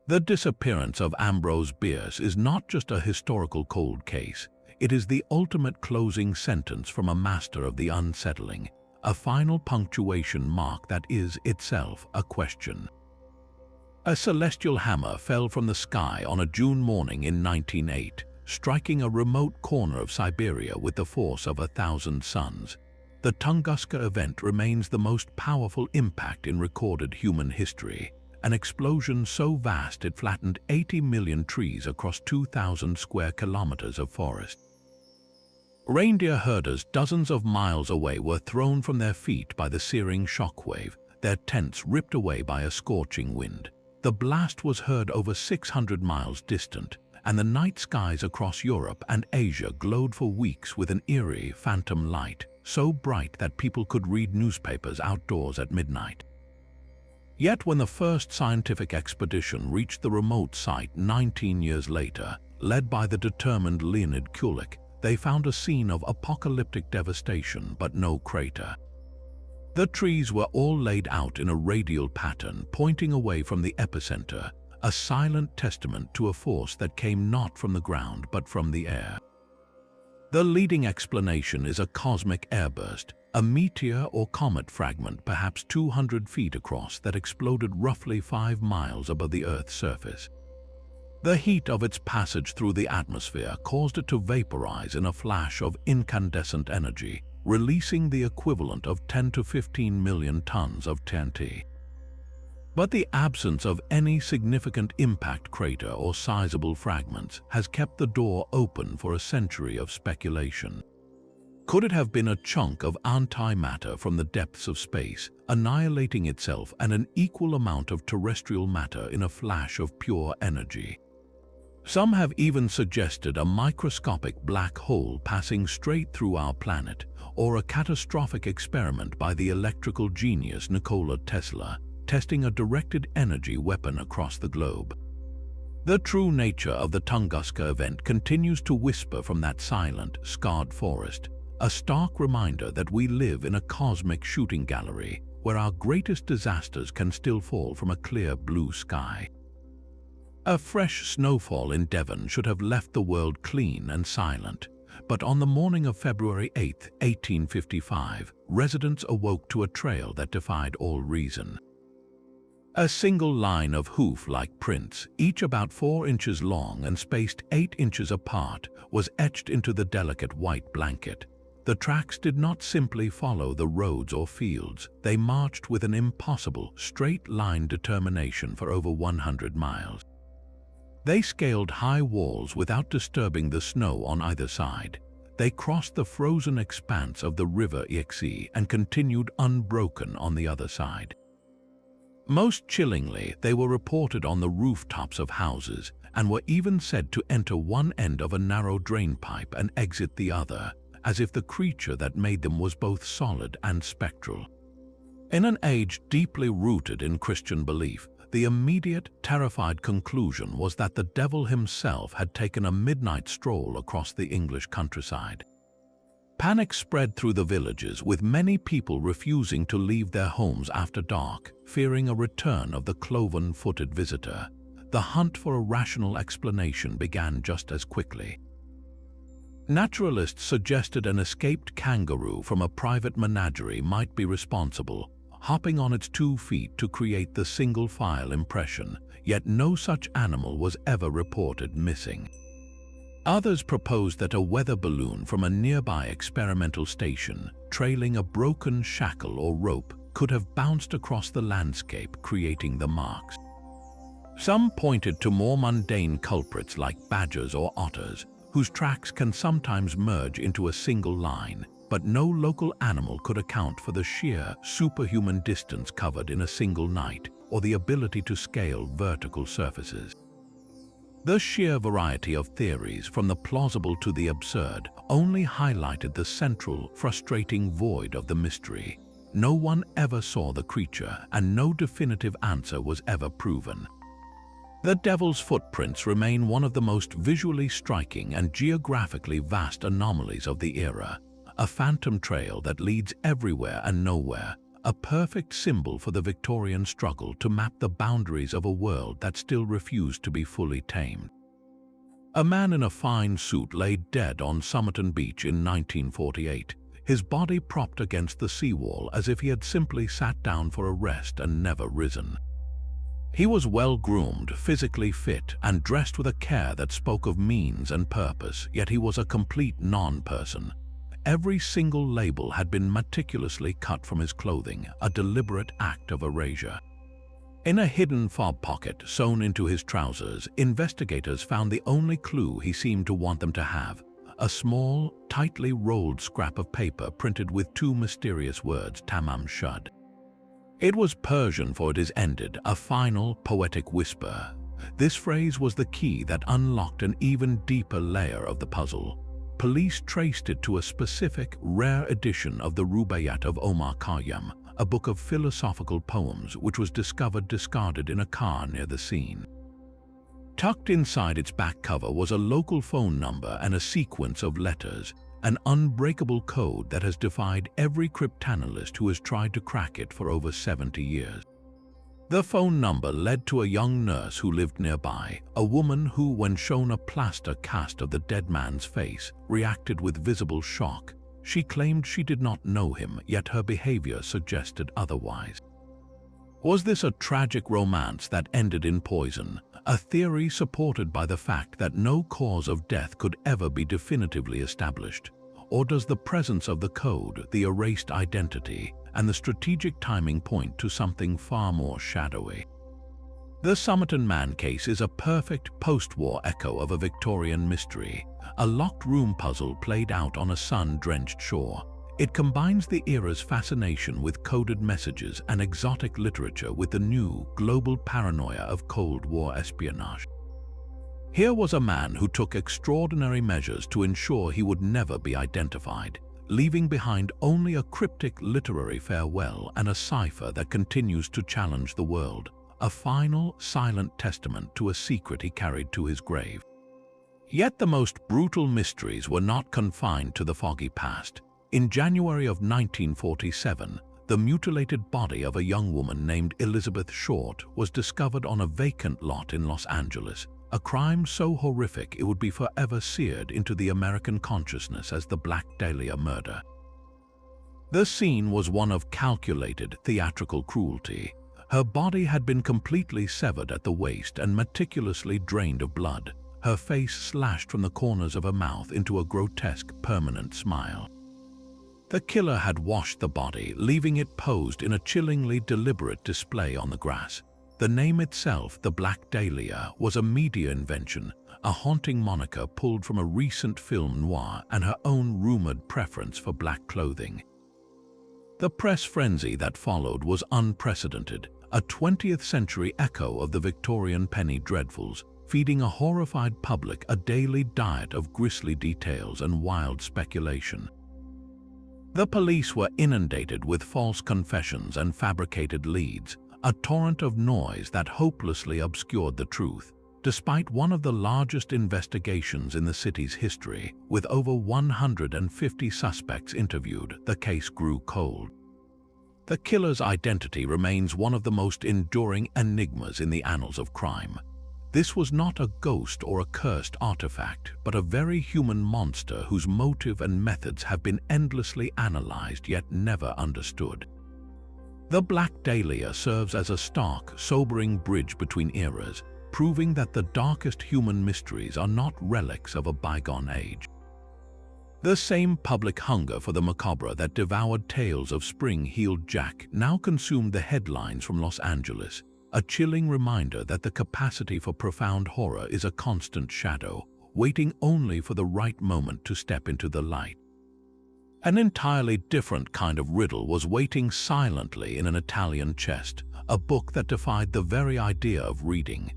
The disappearance of Ambrose Bierce is not just a historical cold case. It is the ultimate closing sentence from a master of the unsettling, a final punctuation mark that is itself a question. A celestial hammer fell from the sky on a June morning in 1908, striking a remote corner of Siberia with the force of 1,000 suns. The Tunguska event remains the most powerful impact in recorded human history, an explosion so vast it flattened 80 million trees across 2,000 square kilometers of forest. Reindeer herders dozens of miles away were thrown from their feet by the searing shockwave, their tents ripped away by a scorching wind. The blast was heard over 600 miles distant, and the night skies across Europe and Asia glowed for weeks with an eerie, phantom light, so bright that people could read newspapers outdoors at midnight. Yet when the first scientific expedition reached the remote site 19 years later, led by the determined Leonid Kulik, they found a scene of apocalyptic devastation but no crater. The trees were all laid out in a radial pattern, pointing away from the epicenter, a silent testament to a force that came not from the ground but from the air. The leading explanation is a cosmic airburst, a meteor or comet fragment perhaps 200 feet across that exploded roughly 5 miles above the Earth's surface. The heat of its passage through the atmosphere caused it to vaporize in a flash of incandescent energy, releasing the equivalent of 10 to 15 million tons of TNT. But the absence of any significant impact crater or sizable fragments has kept the door open for a century of speculation. Could it have been a chunk of antimatter from the depths of space, annihilating itself and an equal amount of terrestrial matter in a flash of pure energy? Some have even suggested a microscopic black hole passing straight through our planet, or a catastrophic experiment by the electrical genius Nikola Tesla, testing a directed energy weapon across the globe. The true nature of the Tunguska event continues to whisper from that silent, scarred forest, a stark reminder that we live in a cosmic shooting gallery where our greatest disasters can still fall from a clear blue sky. A fresh snowfall in Devon should have left the world clean and silent, but on the morning of February 8, 1855, residents awoke to a trail that defied all reason. A single line of hoof-like prints, each about 4 inches long and spaced 8 inches apart, was etched into the delicate white blanket. The tracks did not simply follow the roads or fields. They marched with an impossible, straight-line determination for over 100 miles. They scaled high walls without disturbing the snow on either side. They crossed the frozen expanse of the river Ixi and continued unbroken on the other side. Most chillingly, they were reported on the rooftops of houses and were even said to enter one end of a narrow drain pipe and exit the other, as if the creature that made them was both solid and spectral. In an age deeply rooted in Christian belief, the immediate, terrified conclusion was that the devil himself had taken a midnight stroll across the English countryside. Panic spread through the villages, with many people refusing to leave their homes after dark, fearing a return of the cloven-footed visitor. The hunt for a rational explanation began just as quickly. Naturalists suggested an escaped kangaroo from a private menagerie might be responsible, hopping on its 2 feet to create the single-file impression, yet no such animal was ever reported missing. Others proposed that a weather balloon from a nearby experimental station, trailing a broken shackle or rope, could have bounced across the landscape, creating the marks. Some pointed to more mundane culprits like badgers or otters, whose tracks can sometimes merge into a single line, but no local animal could account for the sheer, superhuman distance covered in a single night, or the ability to scale vertical surfaces. The sheer variety of theories, from the plausible to the absurd, only highlighted the central, frustrating void of the mystery. No one ever saw the creature, and no definitive answer was ever proven. The Devil's Footprints remain one of the most visually striking and geographically vast anomalies of the era, a phantom trail that leads everywhere and nowhere, a perfect symbol for the Victorian struggle to map the boundaries of a world that still refused to be fully tamed. A man in a fine suit lay dead on Somerton Beach in 1948, his body propped against the seawall as if he had simply sat down for a rest and never risen. He was well-groomed, physically fit, and dressed with a care that spoke of means and purpose, yet he was a complete non-person. Every single label had been meticulously cut from his clothing, a deliberate act of erasure. In a hidden fob pocket sewn into his trousers, investigators found the only clue he seemed to want them to have: a small, tightly rolled scrap of paper printed with 2 mysterious words, Tamam Shud. It was Persian for "it is ended," a final, poetic whisper. This phrase was the key that unlocked an even deeper layer of the puzzle. Police traced it to a specific, rare edition of the Rubaiyat of Omar Khayyam, a book of philosophical poems which was discovered discarded in a car near the scene. Tucked inside its back cover was a local phone number and a sequence of letters, an unbreakable code that has defied every cryptanalyst who has tried to crack it for over 70 years. The phone number led to a young nurse who lived nearby, a woman who, when shown a plaster cast of the dead man's face, reacted with visible shock. She claimed she did not know him, yet her behavior suggested otherwise. Was this a tragic romance that ended in poison, a theory supported by the fact that no cause of death could ever be definitively established? Or does the presence of the code, the erased identity, and the strategic timing point to something far more shadowy? The Somerton Man case is a perfect post-war echo of a Victorian mystery, a locked room puzzle played out on a sun-drenched shore. It combines the era's fascination with coded messages and exotic literature with the new, global paranoia of Cold War espionage. Here was a man who took extraordinary measures to ensure he would never be identified, leaving behind only a cryptic literary farewell and a cipher that continues to challenge the world, a final, silent testament to a secret he carried to his grave. Yet the most brutal mysteries were not confined to the foggy past. In January of 1947, the mutilated body of a young woman named Elizabeth Short was discovered on a vacant lot in Los Angeles, a crime so horrific it would be forever seared into the American consciousness as the Black Dahlia murder. The scene was one of calculated theatrical cruelty. Her body had been completely severed at the waist and meticulously drained of blood, her face slashed from the corners of her mouth into a grotesque, permanent smile. The killer had washed the body, leaving it posed in a chillingly deliberate display on the grass. The name itself, the Black Dahlia, was a media invention, a haunting moniker pulled from a recent film noir and her own rumored preference for black clothing. The press frenzy that followed was unprecedented, a 20th-century echo of the Victorian penny dreadfuls, feeding a horrified public a daily diet of grisly details and wild speculation. The police were inundated with false confessions and fabricated leads, a torrent of noise that hopelessly obscured the truth. Despite one of the largest investigations in the city's history, with over 150 suspects interviewed, the case grew cold. The killer's identity remains one of the most enduring enigmas in the annals of crime. This was not a ghost or a cursed artifact, but a very human monster whose motive and methods have been endlessly analyzed yet never understood. The Black Dahlia serves as a stark, sobering bridge between eras, proving that the darkest human mysteries are not relics of a bygone age. The same public hunger for the macabre that devoured tales of Spring-Heeled Jack now consumed the headlines from Los Angeles, a chilling reminder that the capacity for profound horror is a constant shadow, waiting only for the right moment to step into the light. An entirely different kind of riddle was waiting silently in an Italian chest, a book that defied the very idea of reading.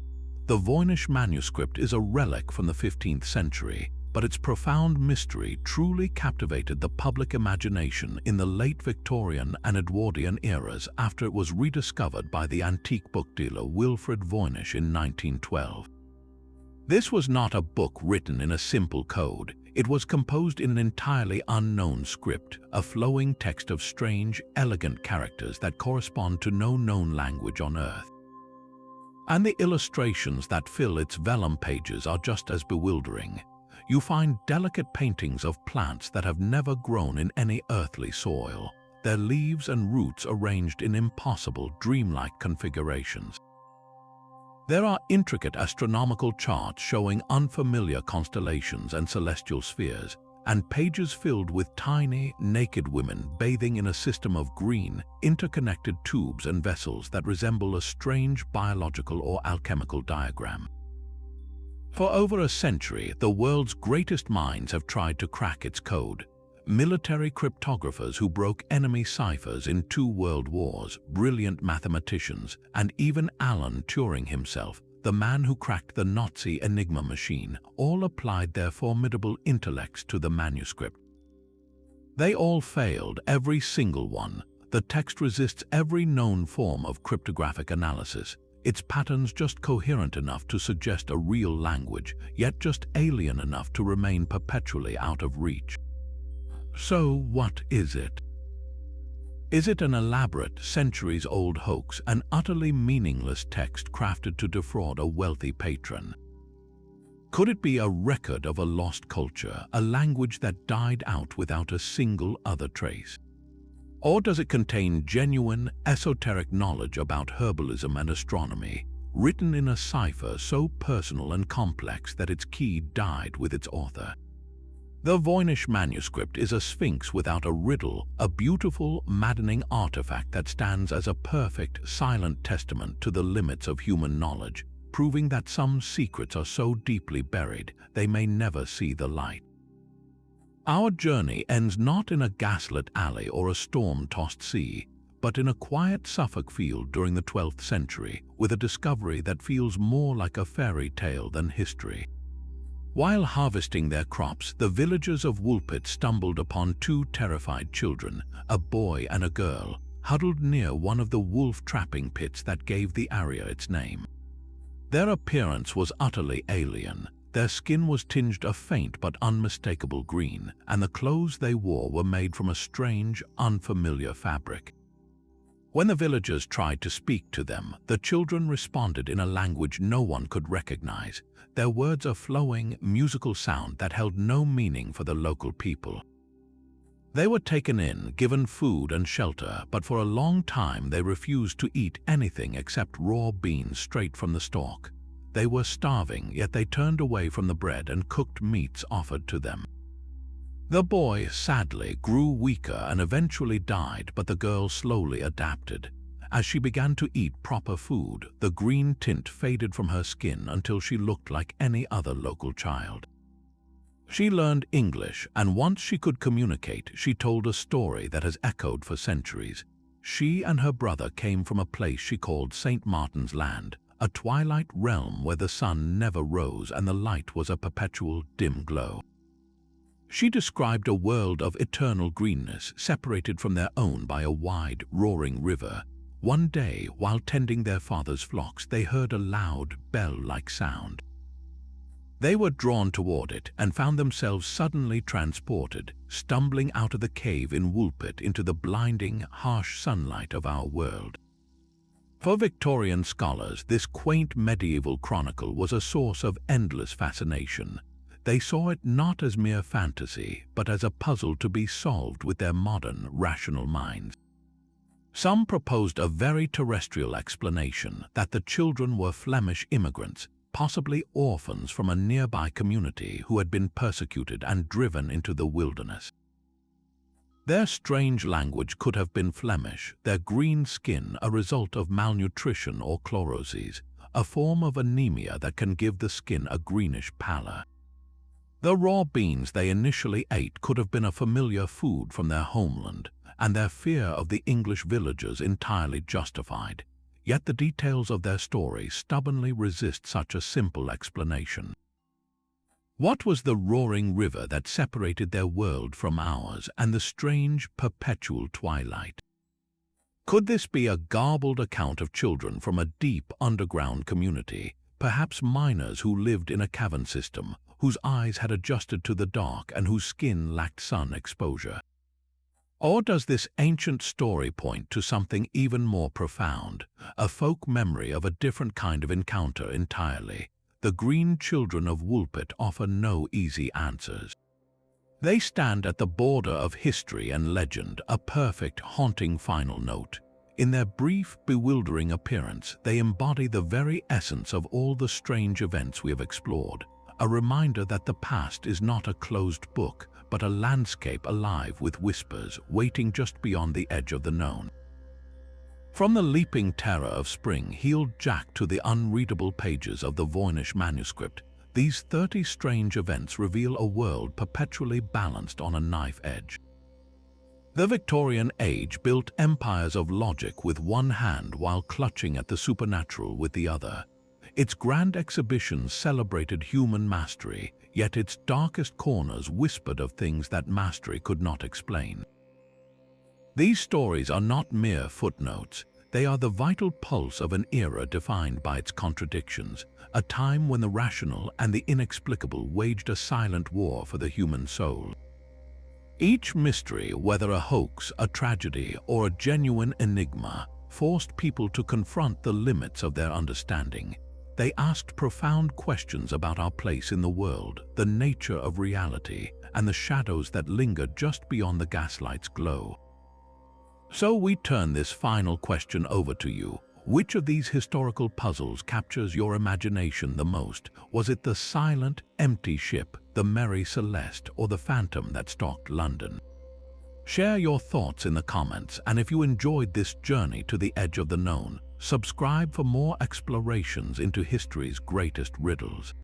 The Voynich manuscript is a relic from the 15th century, but its profound mystery truly captivated the public imagination in the late Victorian and Edwardian eras after it was rediscovered by the antique book dealer Wilfred Voynich in 1912. This was not a book written in a simple code. It was composed in an entirely unknown script, a flowing text of strange, elegant characters that correspond to no known language on Earth. And the illustrations that fill its vellum pages are just as bewildering. You find delicate paintings of plants that have never grown in any earthly soil, their leaves and roots arranged in impossible, dreamlike configurations. There are intricate astronomical charts showing unfamiliar constellations and celestial spheres, and pages filled with tiny, naked women bathing in a system of green, interconnected tubes and vessels that resemble a strange biological or alchemical diagram. For over a century, the world's greatest minds have tried to crack its code. Military cryptographers who broke enemy ciphers in 2 world wars, brilliant mathematicians, and even Alan Turing himself, the man who cracked the Nazi Enigma machine, all applied their formidable intellects to the manuscript. They all failed, every single one. The text resists every known form of cryptographic analysis, its patterns just coherent enough to suggest a real language, yet just alien enough to remain perpetually out of reach. So what is it? Is it an elaborate, centuries-old hoax, an utterly meaningless text crafted to defraud a wealthy patron? Could it be a record of a lost culture, a language that died out without a single other trace? Or does it contain genuine, esoteric knowledge about herbalism and astronomy, written in a cipher so personal and complex that its key died with its author? The Voynich manuscript is a sphinx without a riddle, a beautiful, maddening artifact that stands as a perfect, silent testament to the limits of human knowledge, proving that some secrets are so deeply buried they may never see the light. Our journey ends not in a gaslit alley or a storm-tossed sea, but in a quiet Suffolk field during the 12th century, with a discovery that feels more like a fairy tale than history. While harvesting their crops, the villagers of Woolpit stumbled upon 2 terrified children, a boy and a girl, huddled near one of the wolf trapping pits that gave the area its name. Their appearance was utterly alien. Their skin was tinged a faint but unmistakable green, and the clothes they wore were made from a strange, unfamiliar fabric. When the villagers tried to speak to them, the children responded in a language no one could recognize, their words a flowing, musical sound that held no meaning for the local people. They were taken in, given food and shelter, but for a long time they refused to eat anything except raw beans straight from the stalk. They were starving, yet they turned away from the bread and cooked meats offered to them. The boy, sadly, grew weaker and eventually died, but the girl slowly adapted. As she began to eat proper food, the green tint faded from her skin until she looked like any other local child. She learned English, and once she could communicate, she told a story that has echoed for centuries. She and her brother came from a place she called St. Martin's Land, a twilight realm where the sun never rose and the light was a perpetual dim glow. She described a world of eternal greenness, separated from their own by a wide, roaring river. One day, while tending their father's flocks, they heard a loud, bell-like sound. They were drawn toward it and found themselves suddenly transported, stumbling out of the cave in Woolpit into the blinding, harsh sunlight of our world. For Victorian scholars, this quaint medieval chronicle was a source of endless fascination. They saw it not as mere fantasy, but as a puzzle to be solved with their modern, rational minds. Some proposed a very terrestrial explanation that the children were Flemish immigrants, possibly orphans from a nearby community who had been persecuted and driven into the wilderness. Their strange language could have been Flemish, their green skin a result of malnutrition or chloroses, a form of anemia that can give the skin a greenish pallor. The raw beans they initially ate could have been a familiar food from their homeland, and their fear of the English villagers entirely justified. Yet the details of their story stubbornly resist such a simple explanation. What was the roaring river that separated their world from ours and the strange, perpetual twilight? Could this be a garbled account of children from a deep underground community, perhaps miners who lived in a cavern system, whose eyes had adjusted to the dark and whose skin lacked sun exposure? Or does this ancient story point to something even more profound, a folk memory of a different kind of encounter entirely? The green children of Woolpit offer no easy answers. They stand at the border of history and legend, a perfect, haunting final note. In their brief, bewildering appearance, they embody the very essence of all the strange events we have explored, a reminder that the past is not a closed book, but a landscape alive with whispers waiting just beyond the edge of the known. From the leaping terror of spring-heeled Jack to the unreadable pages of the Voynich manuscript, these 30 strange events reveal a world perpetually balanced on a knife edge. The Victorian age built empires of logic with one hand while clutching at the supernatural with the other. Its grand exhibitions celebrated human mastery, yet its darkest corners whispered of things that mastery could not explain. These stories are not mere footnotes. They are the vital pulse of an era defined by its contradictions, a time when the rational and the inexplicable waged a silent war for the human soul. Each mystery, whether a hoax, a tragedy, or a genuine enigma, forced people to confront the limits of their understanding. They asked profound questions about our place in the world, the nature of reality, and the shadows that linger just beyond the gaslight's glow. So we turn this final question over to you. Which of these historical puzzles captures your imagination the most? Was it the silent, empty ship, the Mary Celeste, or the phantom that stalked London? Share your thoughts in the comments, and if you enjoyed this journey to the edge of the known, subscribe for more explorations into history's greatest riddles.